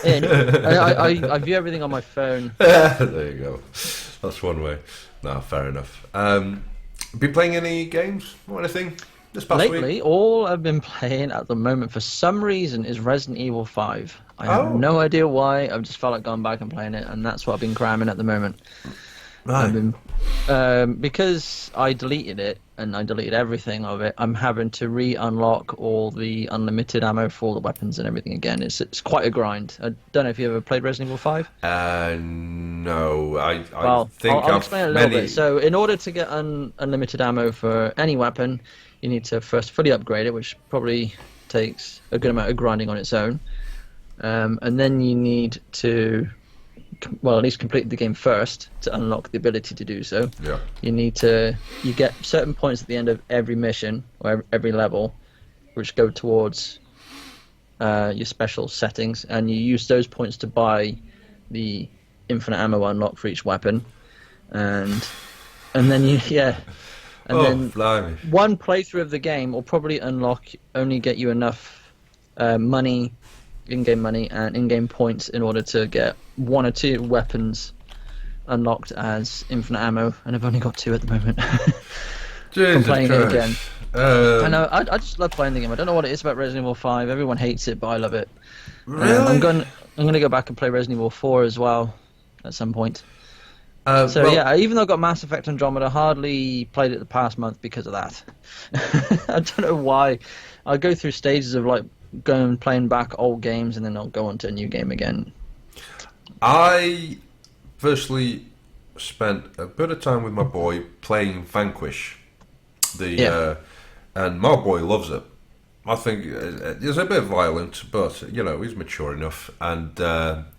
I view everything on my phone. There you go. That's one way. No, fair enough. Been playing any games or anything this past week? Lately, all I've been playing at the moment for some reason is Resident Evil 5. I have no idea why. I've just felt like going back and playing it, and that's what I've been cramming at the moment. Right. Because I deleted it, and I deleted everything of it, I'm having to re-unlock all the unlimited ammo for all the weapons and everything again. It's quite a grind. I don't know if you ever played Resident Evil 5? No. I think I'll explain a little bit. So in order to get unlimited ammo for any weapon, you need to first fully upgrade it, which probably takes a good amount of grinding on its own. And then you need to... at least complete the game first to unlock the ability to do so. Yeah. You get certain points at the end of every mission or every level, which go towards your special settings, and you use those points to buy the infinite ammo unlock for each weapon, and then blimey. One playthrough of the game will probably only get you enough money, in-game money and in-game points in order to get one or two weapons unlocked as infinite ammo, and I've only got 2 at the moment. Jesus playing Christ. it again. I know. I just love playing the game. I don't know what it is about Resident Evil 5. Everyone hates it, but I love it. Really? I'm going to go back and play Resident Evil 4 as well at some point. Yeah, even though I got Mass Effect Andromeda, hardly played it the past month because of that. I don't know why. I go through stages of like going playing back old games and then I'll go on to a new game again. I firstly spent a bit of time with my boy playing Vanquish. And my boy loves it. I think it's a bit violent, but you know he's mature enough, and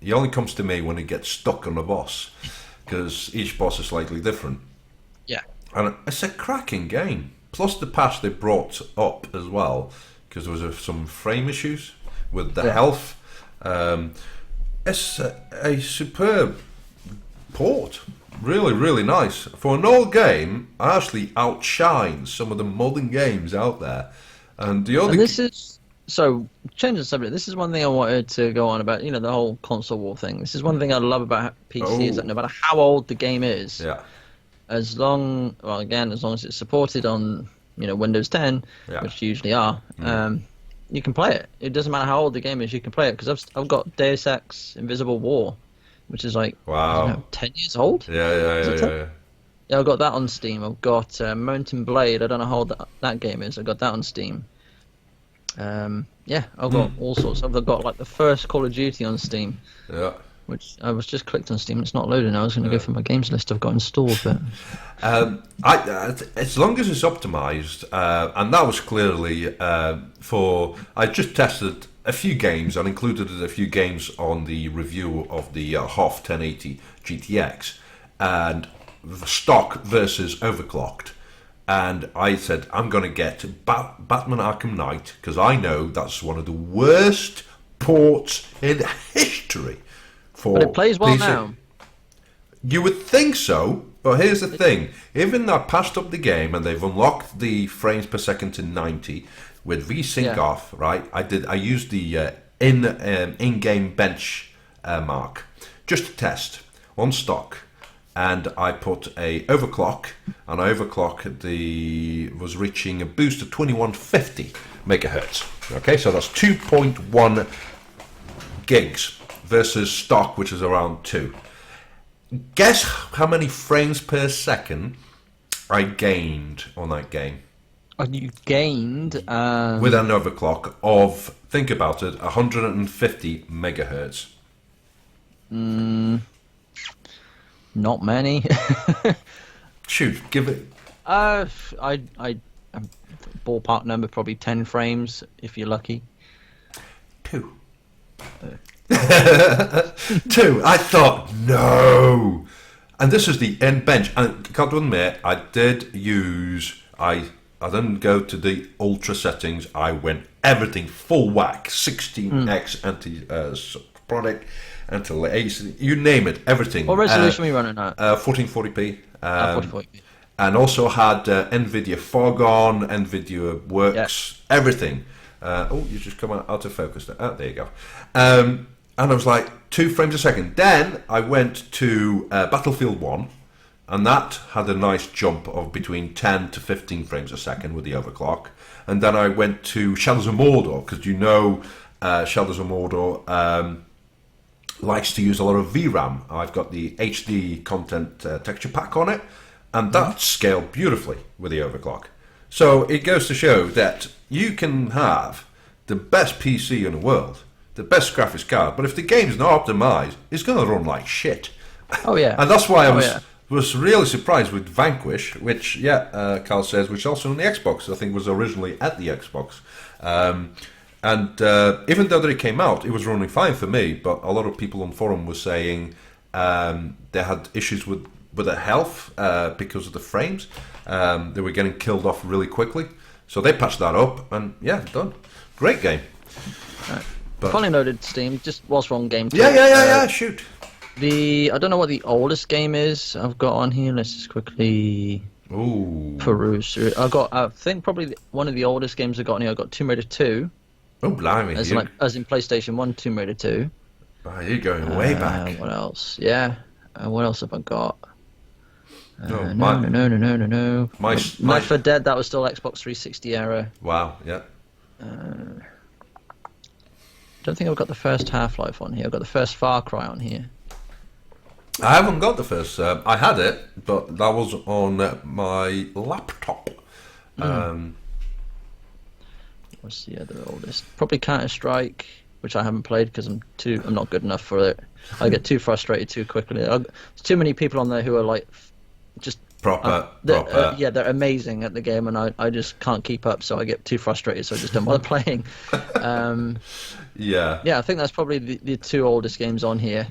he only comes to me when he gets stuck on a boss, because each boss is slightly different. Yeah, and it's a cracking game. Plus the patch they brought up as well, because there was some frame issues with the health. It's a superb port. Really, really nice. For an old game, I actually outshines some of the modern games out there. And the other... changing the subject, this is one thing I wanted to go on about, the whole console war thing. This is one thing I love about PC, is that no matter how old the game is, as long as it's supported on, Windows 10, which usually are, you can play it. It doesn't matter how old the game is, you can play it. Because I've got Deus Ex Invisible War, which is like, I don't know, 10 years old? Yeah. Yeah, I've got that on Steam. I've got Mountain Blade. I don't know how old that game is. I've got that on Steam. I've got all sorts. I've got like the first Call of Duty on Steam. Yeah. Which I was just clicked on Steam. It's not loading. I was going to go through my games list I've got installed, but as long as it's optimized, and that was clearly I just tested a few games and included a few games on the review of the HOF 1080 GTX and stock versus overclocked. And I said, I'm going to get Batman Arkham Knight, because I know that's one of the worst ports in history. But it plays well now. You would think so, but here's the thing. Even though I passed up the game and they've unlocked the frames per second to 90 with VSync off, right? I used the in-game bench mark just to test on stock. And I put a overclock, and was reaching a boost of 2150 megahertz. Okay, so that's 2.1 gigs versus stock, which is around 2. Guess how many frames per second I gained on that game? You gained with an overclock of, think about it, 150 megahertz. Not many. Shoot, give it. I ballpark number, probably 10 frames if you're lucky. 2. 2. I thought no, and this is the end bench. And can't admit, I did use. I didn't go to the ultra settings. I went everything full whack, 16x anti-product. Until you name it, everything. What resolution are we running at? 1440p. 1440p. And also had NVIDIA Fog on, NVIDIA Works, everything. You just come out of focus there. Oh, there you go. And I was like 2 frames a second. Then I went to Battlefield 1, and that had a nice jump of between 10 to 15 frames a second with the overclock. And then I went to Shadows of Mordor, because Shadows of Mordor likes to use a lot of VRAM. I've got the HD content texture pack on it, and that scaled beautifully with the overclock. So it goes to show that you can have the best PC in the world, the best graphics card, but if the game's not optimized, it's going to run like shit. Oh yeah. And that's why I was really surprised with Vanquish, which Carl says, which also on the Xbox, I think was originally at the Xbox. And even though that it came out, it was running fine for me. But a lot of people on forum were saying they had issues with their health because of the frames. They were getting killed off really quickly. So they patched that up, and done. Great game. Right. Finally loaded Steam, just whilst we're on game talk. Shoot. I don't know what the oldest game is I've got on here. Let's just quickly peruse through it. I think probably one of the oldest games I've got on here, I've got Tomb Raider 2. Oh, blimey. As in PlayStation 1, Tomb Raider 2. Oh, you're going way back. What else? Yeah. What else have I got? No, no. My Left 4 Dead, that was still Xbox 360 era. Wow, yeah. Don't think I've got the first Half-Life on here. I've got the first Far Cry on here. I haven't got the first. I had it, but that was on my laptop. What's the other oldest? Probably Counter-Strike, which I haven't played because I'm not good enough for it. I get too frustrated too quickly. There's too many people on there who are like just proper. Yeah, they're amazing at the game, and I just can't keep up, so I get too frustrated, so I just don't bother playing. Yeah, I think that's probably the 2 oldest games on here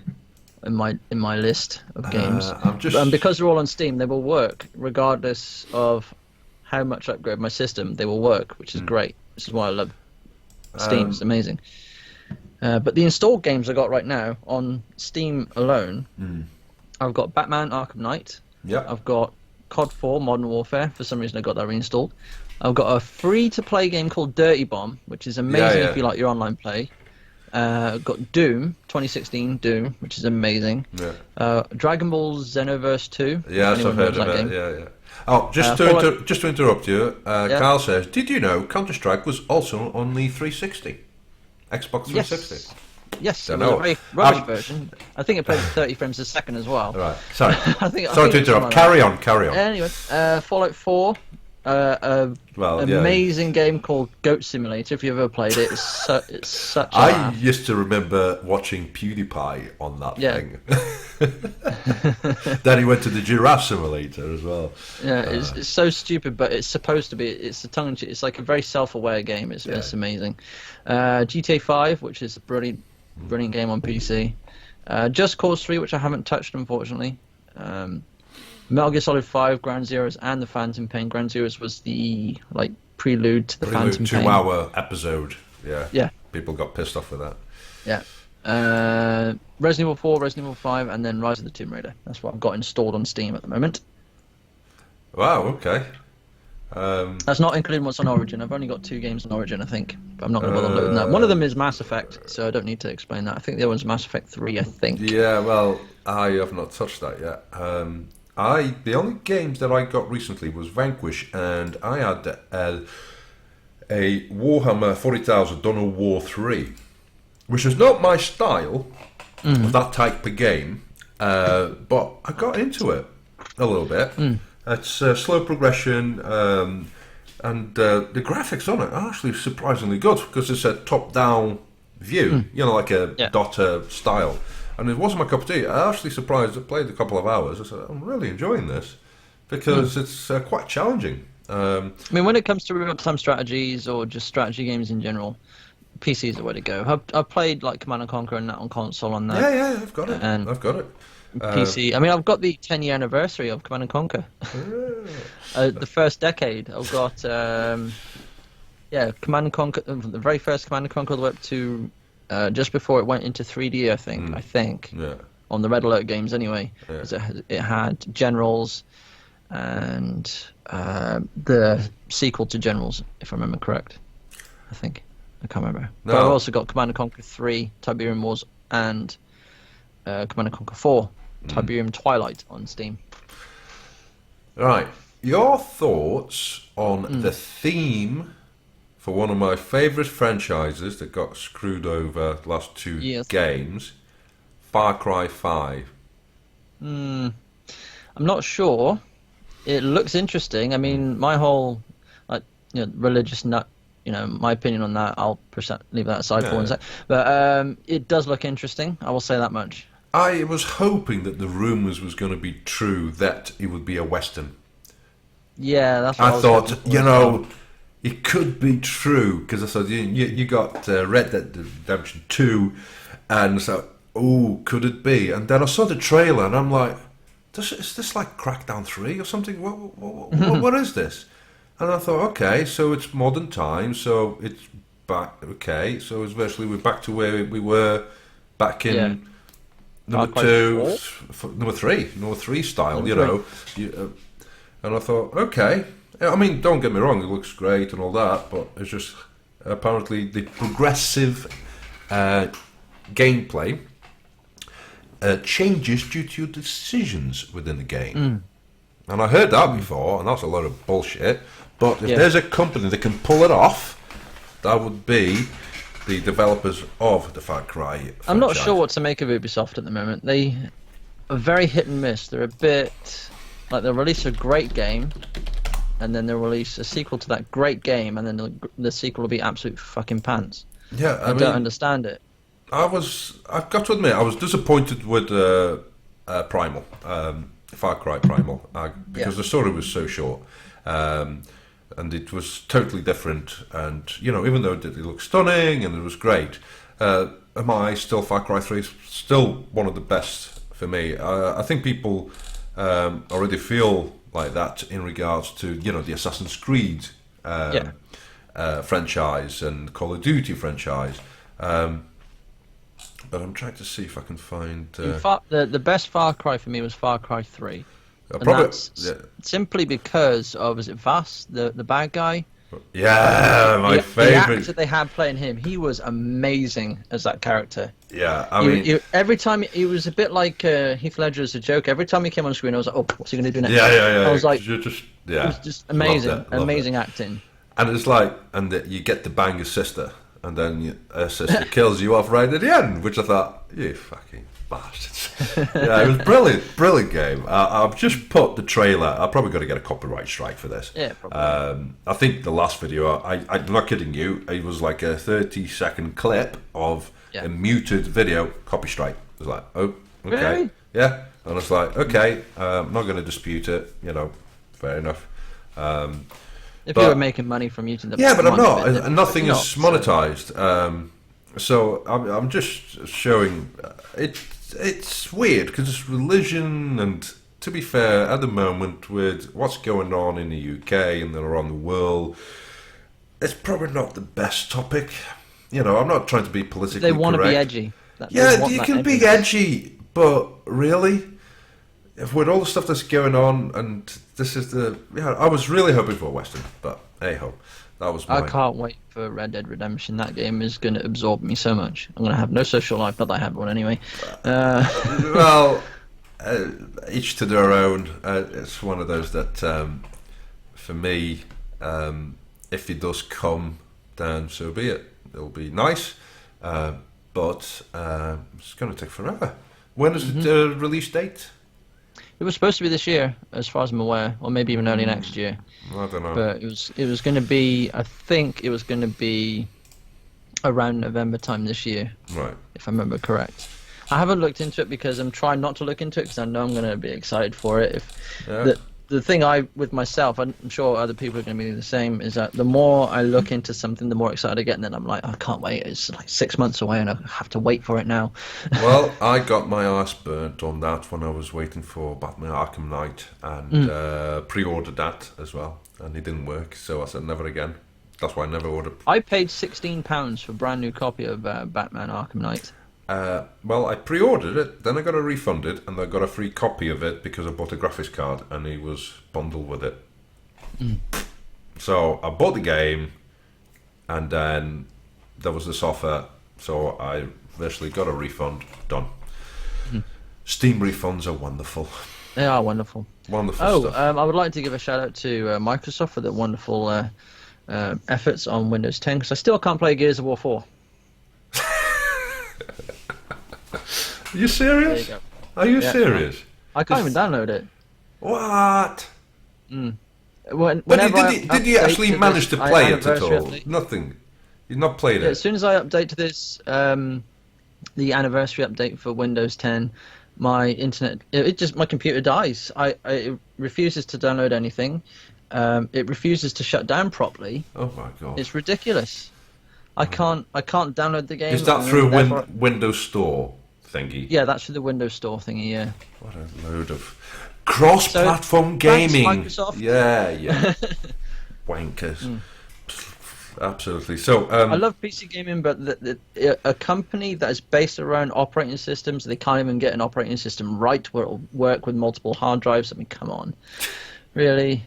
in my list of games. And because they're all on Steam, they will work regardless of how much I upgrade my system. They will work, which is great. This is why I love Steam. It's amazing. But the installed games I got right now on Steam alone, I've got Batman Arkham Knight. Yeah. I've got COD 4 Modern Warfare. For some reason, I got that reinstalled. I've got a free-to-play game called Dirty Bomb, which is amazing if you like your online play. I've got Doom, 2016 Doom, which is amazing. Yeah. Dragon Ball Xenoverse 2. Yes, I've heard of it. Yeah. Oh, just to interrupt you, Carl says, did you know Counter-Strike was also on the 360? Xbox 360? Yes, it was a very rubbish version. I think it plays 30 frames a second as well. Right, sorry. Sorry to interrupt. Carry on. Anyway, Fallout 4, amazing game called Goat Simulator. If you've ever played it, it's such a laugh. Used to remember watching PewDiePie on that thing. Then he went to the Giraffe Simulator as well. Yeah, it's so stupid, but it's supposed to be. It's a tongue-in-cheek. It's like a very self-aware game. It's amazing. GTA 5, which is a brilliant game on PC. Just Cause 3, which I haven't touched, unfortunately. Metal Gear Solid 5, Ground Zeroes, and the Phantom Pain. Ground Zeroes was the prelude to the Phantom Pain. 2-hour episode. Yeah. People got pissed off with that. Yeah. Resident Evil 4, Resident Evil 5, and then Rise of the Tomb Raider. That's what I've got installed on Steam at the moment. Wow, okay. That's not including what's on Origin. I've only got 2 games on Origin, I think. But I'm not going to bother loading that. One of them is Mass Effect, so I don't need to explain that. I think the other one's Mass Effect 3, I think. Yeah, well, I have not touched that yet. The only games that I got recently was Vanquish, and I had a Warhammer 40,000 Dawn of War 3, which is not my style of that type of game, but I got into it a little bit. It's slow progression, and the graphics on it are actually surprisingly good because it's a top-down view, like a Dota style. And it wasn't my cup of tea. I actually surprised. I played a couple of hours. I said, I'm really enjoying this because it's quite challenging. I mean, when it comes to real-time strategies or just strategy games in general, PC is the way to go. I've played like Command & Conquer and that on console on that. Yeah, I've got it. And I've got it. PC. I mean, I've got the 10-year anniversary of Command & Conquer. The first decade. I've got Command & Conquer, the very first Command & Conquer all the way up to just before it went into 3D, I think. Yeah. On the Red Alert games, anyway. Yeah. It had Generals and the sequel to Generals, if I remember correct. I think. I can't remember. No. But I've also got Command & Conquer 3, Tiberium Wars, and Command & Conquer 4, Tiberium Twilight on Steam. Right. Your thoughts on the theme for one of my favourite franchises that got screwed over the last 2 games, Far Cry 5. I'm not sure. It looks interesting. I mean, my whole religious nut, my opinion on that, I'll leave that aside for 1 sec. But it does look interesting. I will say that much. I was hoping that the rumours was going to be true, that it would be a Western. Yeah, that's what I thought, it could be true, because I thought you got Red Dead Redemption 2, and so, could it be? And then I saw the trailer, and I'm like, is this like Crackdown 3 or something? What is this? And I thought, okay, so it's modern times, so it's back, okay, so it's virtually we're back to where we were back in number 3 style, and I thought, okay. I mean, don't get me wrong, it looks great and all that, but it's just apparently the progressive gameplay changes due to your decisions within the game. And I heard that before, and that's a lot of bullshit. But if there's a company that can pull it off, that would be the developers of the Far Cry franchise. I'm not sure what to make of Ubisoft at the moment. They are very hit and miss. They're a bit like they'll release a great game, and then they'll release a sequel to that great game, and then the sequel will be absolute fucking pants. Yeah, I don't understand it. I've got to admit, I was disappointed with Primal, Far Cry Primal, because the story was so short. And it was totally different, and even though it looked stunning and it was great, am I still Far Cry 3 is still one of the best for me. I think people already feel like that in regards to the Assassin's Creed franchise and Call of Duty franchise. But I'm trying to see if I can find the best Far Cry for me was Far Cry 3. Simply because of, is it Vass, the bad guy? Yeah, my favourite. The actor they had playing him, he was amazing as that character. Yeah, I mean... every time, he was a bit like Heath Ledger as a joke. Every time he came on screen, I was like, oh, what's he going to do next? Yeah. I was like, it was just amazing, amazing acting. And it's like, you get to bang your sister, and then her sister kills you off right at the end, which I thought, you fucking... bastards. Yeah, it was brilliant game. I've just put the trailer. I've probably got to get a copyright strike for this. Yeah, probably. I think the last video, I'm not kidding you, it was like a 30-second clip of a muted video. Copy strike. It was like, oh, okay. Really? Yeah. And I was like, okay, I'm not going to dispute it. Fair enough. If you were making money from muting the... Yeah, but I'm not. Nothing is monetized. So I'm just showing... It's weird because it's religion, and to be fair, at the moment with what's going on in the UK and then around the world, it's probably not the best topic. I'm not trying to be politically correct. They want to be edgy. You can be edgy, but really, if with all the stuff that's going on, and this is I was really hoping for a Western, but hey ho. That was I can't wait for Red Dead Redemption. That game is going to absorb me so much. I'm going to have no social life. Not that I have one anyway. Well, each to their own. It's one of those that, for me, if it does come, then so be it. It'll be nice, but it's going to take forever. When is the release date? It was supposed to be this year, as far as I'm aware, or maybe even early next year. I don't know. But it was going to be, I think it was going to be around November time this year. Right. If I remember correct. I haven't looked into it because I'm trying not to look into it because I know I'm going to be excited for it. The thing with myself, I'm sure other people are going to be the same, is that the more I look into something, the more excited I get, and then I'm like, I can't wait. It's like 6 months away, and I have to wait for it now. Well, I got my ass burnt on that when I was waiting for Batman Arkham Knight, and pre-ordered that as well, and it didn't work. So I said never again. That's why I never ordered. I paid £16 for a brand new copy of Batman Arkham Knight. Well, I pre-ordered it, then I got a refunded, and I got a free copy of it because I bought a graphics card, and it was bundled with it. So I bought the game, and then there was this offer, so I eventually got a refund. Done. Steam refunds are wonderful. They are wonderful. Wonderful stuff. I would like to give a shout out to Microsoft for the wonderful efforts on Windows 10, because I still can't play Gears of War 4. Are you serious? There you go. Are you serious? I can't even download it. What? But did you actually manage to play it at all? Nothing. You've not played it. As soon as I update to this, the anniversary update for Windows 10, my internet, my computer dies. It refuses to download anything. It refuses to shut down properly. Oh my god! It's ridiculous. I can't download the game. Is that through Windows Store thingy? Yeah, that's through the Windows Store thingy. Yeah. What a load of cross-platform gaming. Thanks, Microsoft. Yeah. Wankers. Absolutely. So I love PC gaming, but a company that is based around operating systems, they can't even get an operating system right where it'll work with multiple hard drives. I mean, come on, really?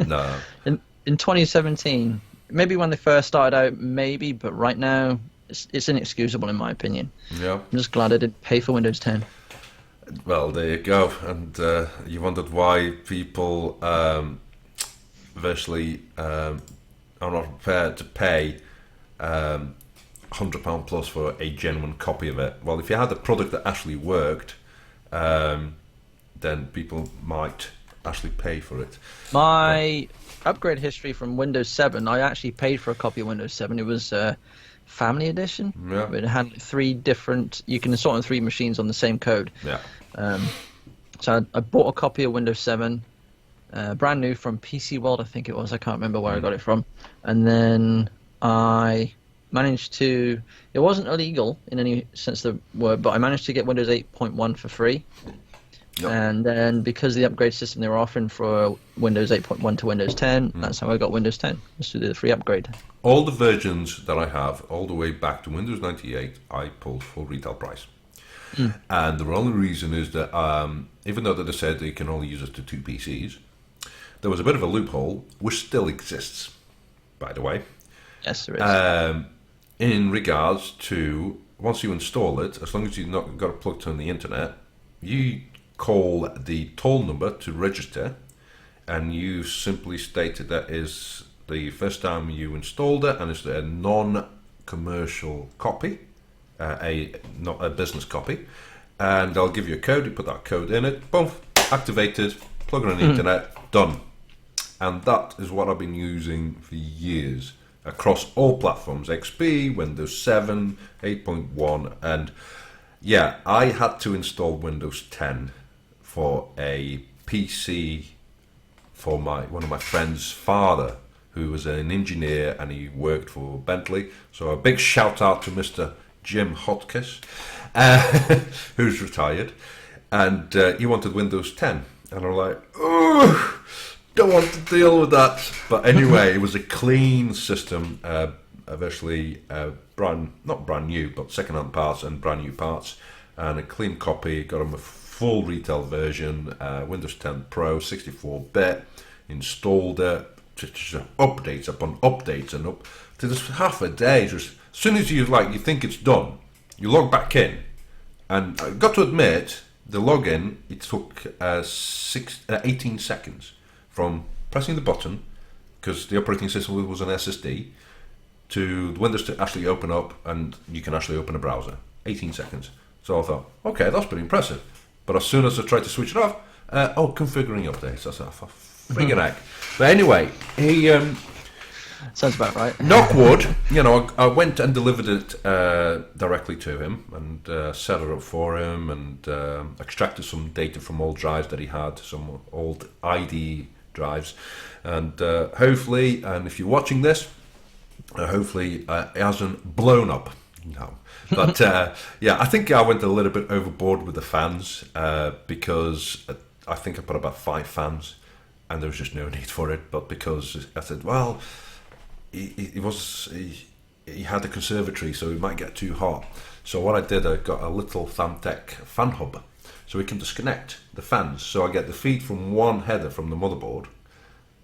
No. In 2017, maybe when they first started out, maybe, but right now it's inexcusable in my opinion. Yeah. I'm just glad I didn't pay for Windows 10. Well, there you go. And you wondered why people virtually are not prepared to pay £100 plus for a genuine copy of it. Well, if you had a product that actually worked, then people might actually pay for it. My upgrade history from Windows 7, I actually paid for a copy of Windows 7. It was Family Edition. Yeah. It had 3 different, you can install on 3 machines on the same code. Yeah. So I bought a copy of Windows 7, brand new from PC World, I think it was. I can't remember where I got it from. And then I managed to, it wasn't illegal in any sense of the word, but I managed to get Windows 8.1 for free. Yep. And then because of the upgrade system they were offering for Windows 8.1 to Windows 10, that's how I got Windows 10, just to do the free upgrade. All the versions that I have, all the way back to Windows 98, I pulled full retail price. And the only reason is that even though they said they can only use it to 2 PCs, there was a bit of a loophole, which still exists, by the way. Yes, there is. In regards to, once you install it, as long as you've not got it plugged on the internet, you call the toll number to register, and you simply stated that is the first time you installed it, and it's a non-commercial copy, not a business copy, and they'll give you a code. You put that code in it, boom, activated, plug it on the internet, done. And that is what I've been using for years across all platforms: XP, Windows 7, 8.1, and yeah, I had to install Windows 10 for a PC for one of my friend's father, who was an engineer and he worked for Bentley. So a big shout out to Mr. Jim Hotkiss, who's retired, and he wanted Windows 10, and I'm like, oh, don't want to deal with that. But anyway, it was a clean system, virtually not brand new, but second-hand parts and brand new parts, and a clean copy. Got him a full retail version, Windows 10 Pro, 64-bit, installed it, just updates upon updates, and up to just half a day. Just as soon as you think it's done, you log back in, and I got to admit, the login, it took 18 seconds from pressing the button, because the operating system was an SSD, to the Windows to actually open up, and you can actually open a browser. 18 seconds. So I thought, okay, that's pretty impressive. But as soon as I tried to switch it off, configuring updates. I thought, friggin' heck. But anyway, he Sounds about right. knock wood, I went and delivered it directly to him, and set it up for him, and extracted some data from old drives that he had, some old ID drives, and hopefully, and if you're watching this, hopefully it hasn't blown up. No. But yeah, I think I went a little bit overboard with the fans, because I think I put about 5 fans, and there was just no need for it. But because I said, well, he had a conservatory, so it might get too hot. So what I did, I got a little Fantech fan hub, so we can disconnect the fans. So I get the feed from one header from the motherboard,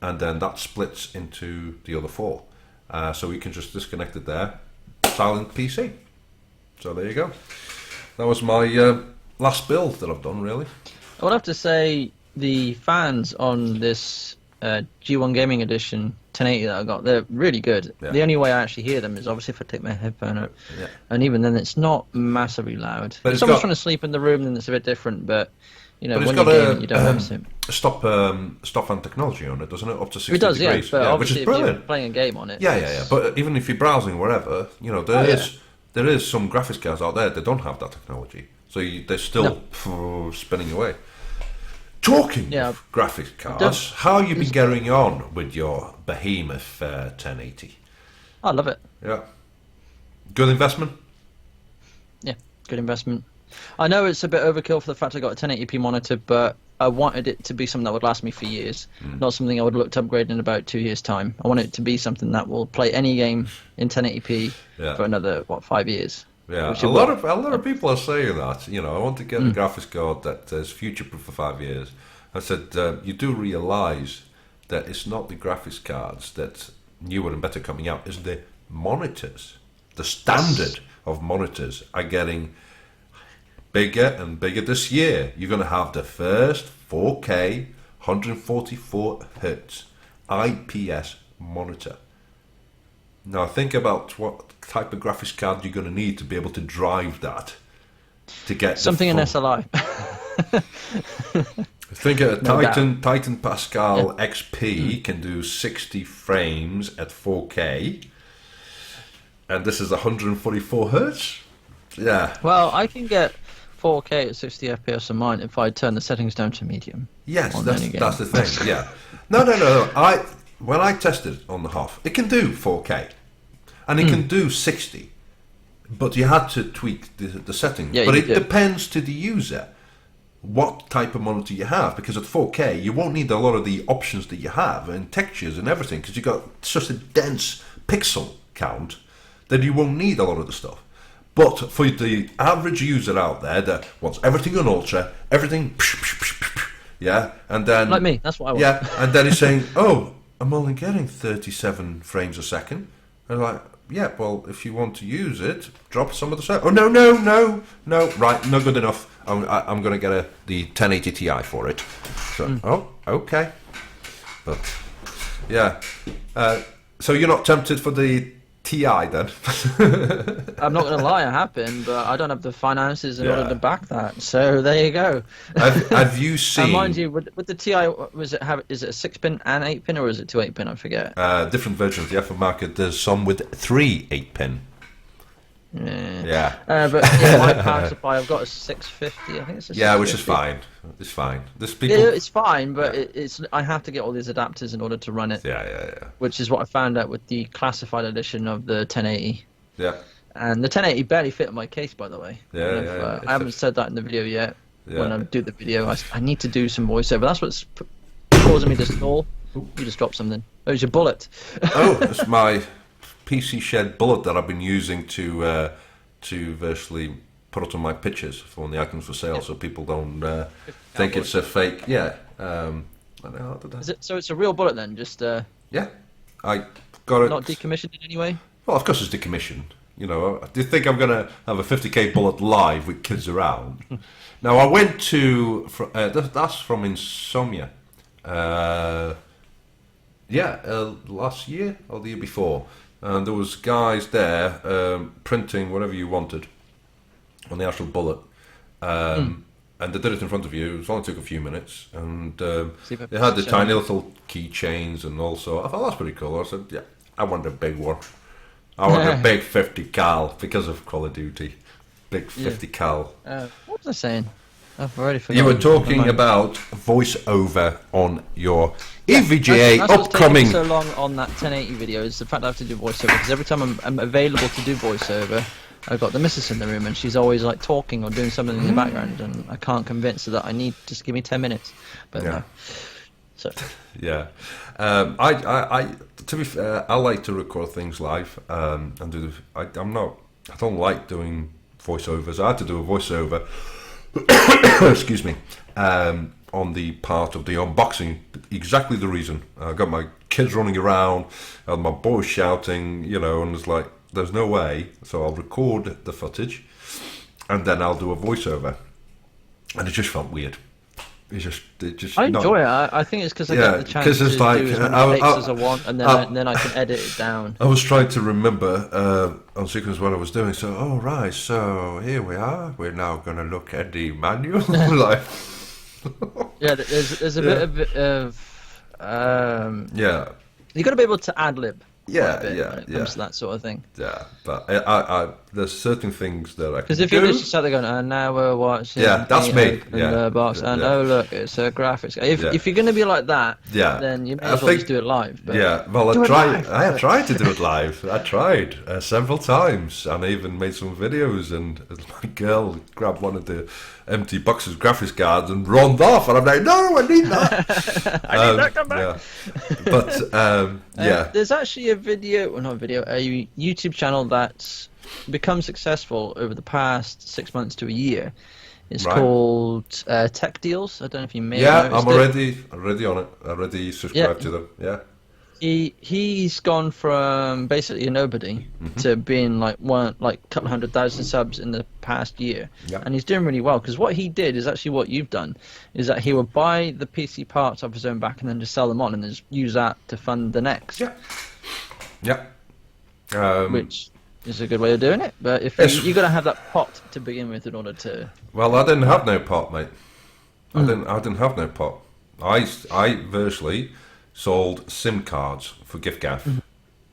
and then that splits into the other 4. So we can just disconnect it there, silent PC. So there you go. That was my last build that I've done, really. I would have to say the fans on this G1 Gaming Edition 1080 that I got, they're really good. Yeah. The only way I actually hear them is obviously if I take my headphone out. Yeah. And even then, it's not massively loud. But If someone's trying to sleep in the room, then it's a bit different. But, But when it's you're got gaming, you don't have to. stop fan technology on it, doesn't it? Up to 60 It does, yeah. degrees. But which obviously is if you're brilliant. playing a game on it. Yeah. But even if you're browsing wherever, there is some graphics cards out there that don't have that technology. So they're still spinning away. Talking of graphics cards, how have you been getting on with your behemoth 1080? I love it. Yeah. Good investment? Yeah, good investment. I know it's a bit overkill for the fact I got a 1080p monitor, but I wanted it to be something that would last me for years, not something I would look to upgrade in about 2 years' time. I want it to be something that will play any game in 1080p for another 5 years. Yeah, a lot of people are saying that. I want to get a graphics card that is future-proof for 5 years. I said, you do realise that it's not the graphics cards that's newer and better coming out, it's the monitors the standard of monitors are getting bigger and bigger this year. You're going to have the first 4K 144 hertz IPS monitor. Now think about what type of graphics card you're going to need to be able to drive that. To get something in SLI. Think a Titan Pascal XP can do 60 frames at 4K, and this is 144 hertz. Yeah. Well, I can get 4K at 60 FPS on mine if I turn the settings down to medium. Yes, that's the thing. Yeah. No. When I tested on the Hoff, it can do 4K, and it can do 60. But you had to tweak the settings. Yeah, but it depends to the user what type of monitor you have, because at 4K you won't need a lot of the options that you have and textures and everything, because you've got such a dense pixel count that you won't need a lot of the stuff. But for the average user out there that wants everything on ultra, everything, yeah, and then like me, that's what I want. Yeah, and then he's saying, "Oh, I'm only getting 37 frames a second." And I'm like, yeah, well, if you want to use it, drop some of the set. Oh, no, right, not good enough. I'm going to get the 1080 Ti for it. So, oh, okay. But, yeah. So you're not tempted for the Ti then? I'm not going to lie, I have been, but I don't have the finances in order to back that. So there you go. Have you seen? And mind you, with the Ti, is it a 6-pin and 8-pin, or is it 2 8-pin? I forget. Different versions of the aftermarket. There's some with 3 8-pin. Yeah. But yeah, my power supply, I've got a 650. I think it's a 650. Yeah, which is fine. It's fine. It's fine, but it's I have to get all these adapters in order to run it. Yeah. Which is what I found out with the classified edition of the 1080. Yeah. And the 1080 barely fit in my case, by the way. Yeah. I haven't said that in the video yet. Yeah. When I do the video, I need to do some voiceover. That's what's causing me to stall. You just dropped something. Oh, it's your bullet. Oh, it's my PcShed bullet that I've been using to virtually put it on my pictures for when the items for sale, so people don't think it's a fake. Yeah. So it's a real bullet then? Just yeah, I got it. Not decommissioned in any way? Well, of course it's decommissioned. You know, do you think I'm gonna have a 50k bullet live with kids around? Now I went to that's from Insomnia. Last year or the year before. And there was guys there printing whatever you wanted on the actual bullet, and they did it in front of you. It only took a few minutes, and they had the tiny little keychains, and also I thought that's pretty cool. I said, yeah, I want a big one. I want a big 50 cal because of Call of Duty. Big 50 cal. What was I saying? I've already forgotten. You were talking about voiceover on your EVGA that's upcoming. What's taking so long on that 1080 video is the fact that I have to do voiceover, because every time I'm available to do voiceover, I've got the missus in the room and she's always like talking or doing something in the background, and I can't convince her that I need just give me 10 minutes. But no. So yeah, I to be fair, I like to record things live and do. I don't like doing voiceovers. I had to do a voiceover. Excuse me. On the part of the unboxing, exactly the reason. I got my kids running around, and my boys shouting, and it's like, there's no way. So I'll record the footage, and then I'll do a voiceover, and it just felt weird. I enjoy it. I think it's because I get the chance to do as many takes as I want, and then I can edit it down. I was trying to remember on sequence what I was doing. So, right. So here we are. We're now going to look at the manual. Yeah, there's a bit of you got to be able to ad lib. When it comes to that sort of thing. Yeah, but I there's certain things that I can because if you just sat there going, and now we're watching. Yeah, that's me. The box, and oh look, it's a graphics. If you're going to be like that, then you may as well just do it live. But I have tried to do it live. I tried several times, and I even made some videos. And my girl grabbed one of the empty boxes of graphics cards and run off, and I'm like, no, I need that. I need that. Come back. But there's actually a YouTube channel that's become successful over the past 6 months to a year. It's called Tech Deals. I don't know if you may have noticed I'm already on it. I already subscribed to them. Yeah. He's gone from basically a nobody to being like a couple 100,000 subs in the past year, and he's doing really well. Because what he did is actually what you've done, is that he would buy the PC parts off his own back and then just sell them on, and then just use that to fund the next. Which is a good way of doing it. But if you got to have that pot to begin with in order to. Well, I didn't have no pot, mate. I didn't have no pot. I virtually sold SIM cards for gift gaff, and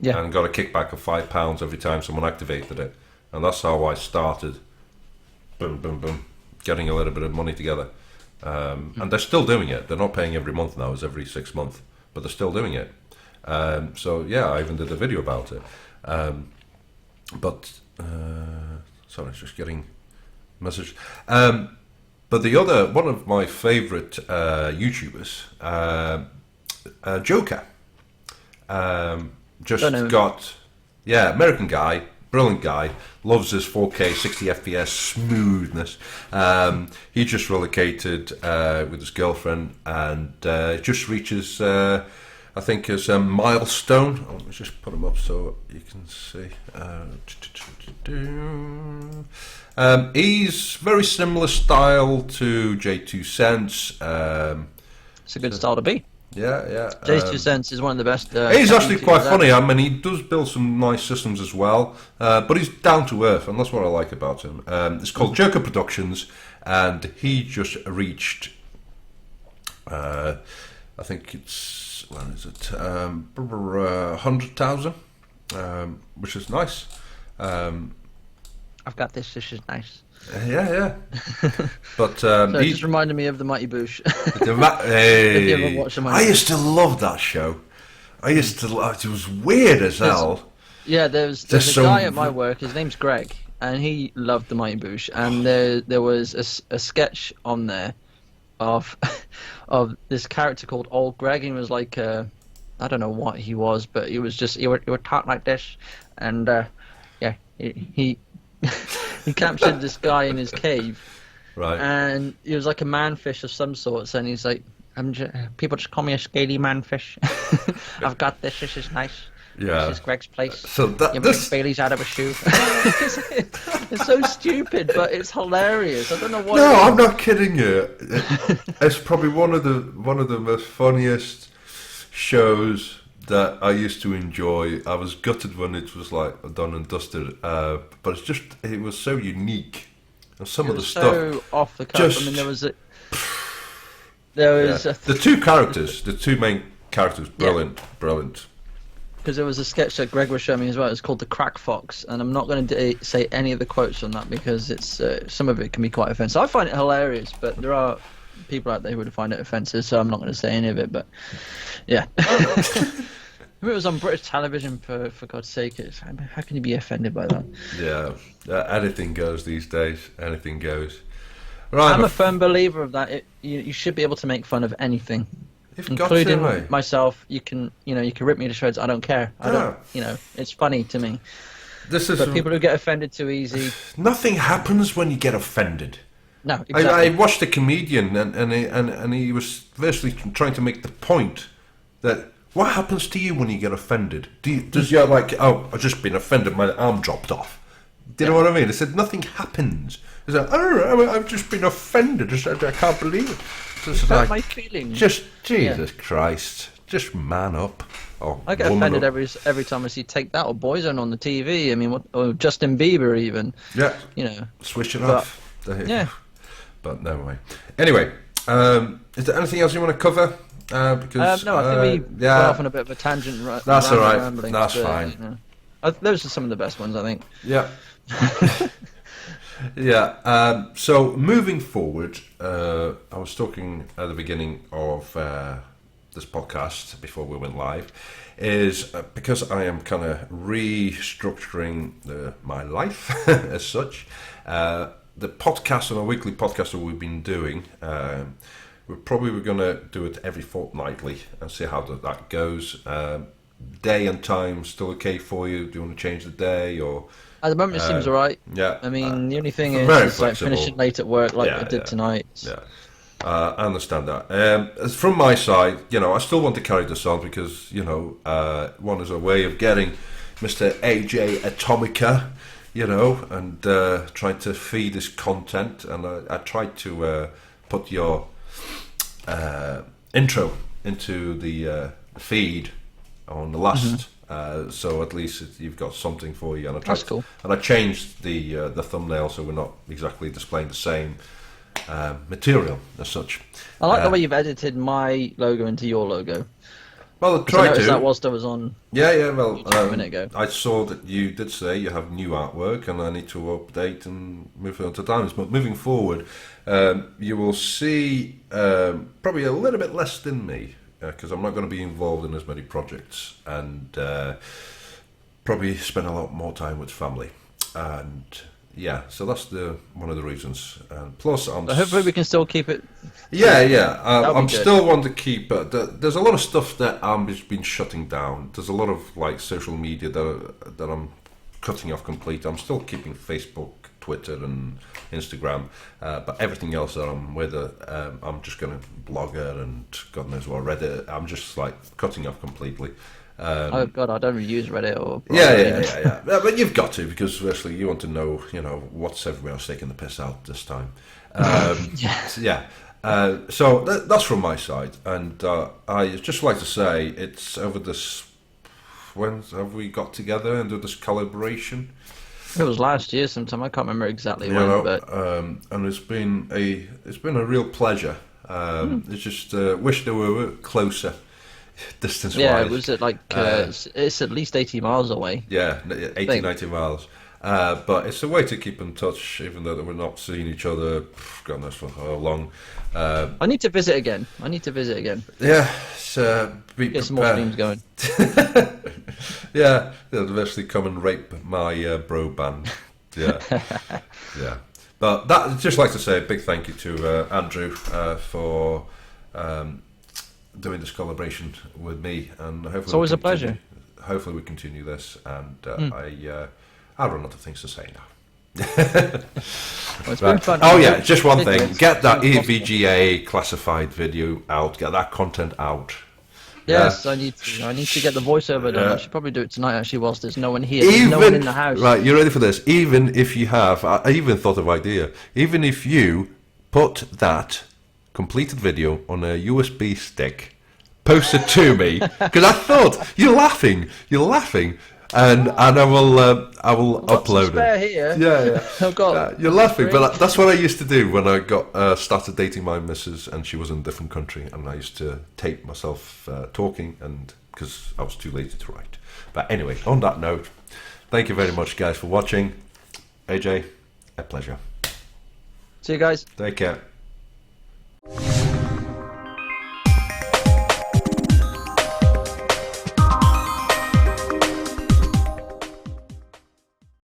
got a kickback of £5 every time someone activated it, and that's how I started. Boom, boom, boom, getting a little bit of money together, and they're still doing it. They're not paying every month now; it's every 6 months, but they're still doing it. So yeah, I even did a video about it. Sorry, it's just getting message. But the other one of my favourite YouTubers, Joker, American guy, brilliant guy, loves his 4K 60 FPS smoothness. He just relocated with his girlfriend, and just reaches I think his milestone. Let me just put him up so you can see. He's very similar style to J2 Sense. It's a good style to be. Yeah. J2 Sense is one of the best. He's actually quite funny. I mean, he does build some nice systems as well, but he's down to earth, and that's what I like about him. It's called Joker Productions, and he just reached. I think it's. When is it? 100,000, which is nice. I've got this. This is nice. Yeah. But so it just reminded me of the Mighty Boosh. Hey, if you ever watched the Mighty I used to love that show. It was weird as hell. Yeah, there's a guy at my work. His name's Greg, and he loved the Mighty Boosh. And there was a sketch on there of this character called Old Greg. He was like I don't know what he was, but he was just he would talk like this, and he he captured this guy in his cave, right? And he was like a manfish of some sorts, and he's like, people just call me a scaly manfish. I've got this. This is nice. Yeah. This is Greg's place. So this Bailey's out of a shoe. It's so stupid, but it's hilarious. I don't know what. No, I'm not kidding you. It's probably one of the most funniest shows that I used to enjoy. I was gutted when it was like done and dusted, but it was so unique. And some of the stuff so off the cuff. I mean, there was the two main characters, brilliant. Because there was a sketch that Greg was showing me as well. It's called The Crack Fox, and I'm not going to say any of the quotes on that because it's some of it can be quite offensive. I find it hilarious, but there are people out there who would find it offensive, so I'm not going to say any of it. But yeah, if it was on British television, for God's sake, how can you be offended by that? Yeah, anything goes these days. Anything goes. Right, I'm a firm believer of that. You should be able to make fun of anything. Including myself. You can rip me to shreds. I don't care. I don't. It's funny to me. But people who get offended too easy. Nothing happens when you get offended. No, exactly. I watched a comedian and he was virtually trying to make the point that what happens to you when you get offended? Does you like, I've just been offended, my arm dropped off? Do you know what I mean? I said nothing happens. He said, I don't know, I've just been offended. I can't believe it. About my feelings. Just Jesus Christ, just man up. I get offended every time I see Take That or Boyzone on the TV. I mean, or Justin Bieber even. Yeah. Switch it off. Yeah. But no way. Anyway, is there anything else you want to cover? Because no, I think we got off on a bit of a tangent. That's all right. That's fine. Those are some of the best ones, I think. Yeah. Yeah. So moving forward, I was talking at the beginning of this podcast before we went live, is because I am kind of restructuring my life as such. The podcast, on a weekly podcast that we've been doing, we're probably going to do it every fortnightly and see how that goes. Day and time still okay for you? Do you want to change the day or? At the moment, it seems alright. Yeah. I mean, the only thing is like finishing late at work, like I did tonight. Yeah. I understand that. As from my side, I still want to carry this on because, one is a way of getting Mr. AJ Atomica, and trying to feed his content. And I tried to put your intro into the feed on the last, so at least you've got something for you. And That's cool. And I changed the thumbnail so we're not exactly displaying the same material as such. I like the way you've edited my logo into your logo. Well, I tried to. That was on. Yeah. Well, a minute ago. I saw that you did say you have new artwork, and I need to update and move on to times. But moving forward, you will see probably a little bit less than me because I'm not going to be involved in as many projects, and probably spend a lot more time with family. And yeah, so that's one of the reasons. And plus, hopefully we can still keep it. Yeah. I'm still want to keep. There's a lot of stuff that I'm just been shutting down. There's a lot of social media that I'm cutting off completely. I'm still keeping Facebook, Twitter, and Instagram, but everything else that I'm with, I'm just going to Blogger and God knows what, Reddit. I'm just cutting off completely. Oh God, I don't really use Reddit or. Yeah. But you've got to, because obviously you want to know, what's everywhere else taking the piss out this time. Yeah. So that's from my side, and I just like to say it's over this. When have we got together and do this collaboration? It was last year sometime. I can't remember exactly when, but and it's been a real pleasure. It's just wish they were closer. Distance-wise. Yeah, was it it's at least 80 miles away? Yeah, 80, 90 miles. But it's a way to keep in touch, even though we're not seeing each other, God knows for how long. I need to visit again. Yeah, get some more streams going. Yeah, they'll eventually come and rape my bro band. Yeah, yeah. But I'd just like to say a big thank you to Andrew for doing this collaboration with me, and hopefully it's always a pleasure. Hopefully we continue this, and I run out of things to say now. Well, it's been fun. Oh yeah, just one thing: get that EVGA classified video out. Get that content out. Yes, I need to get the voiceover done. I should probably do it tonight, actually, whilst there's no one here. There's no one in the house. Right, you ready for this? Even if you have, I even thought of an idea. Even if you put that completed video on a USB stick, post it to me, because I thought you're laughing, and I will upload it. Here. Yeah. I've got. You're laughing, but that's what I used to do when I got started dating my missus, and she was in a different country, and I used to tape myself talking, and because I was too lazy to write. But anyway, on that note, thank you very much, guys, for watching. AJ, a pleasure. See you guys. Take care.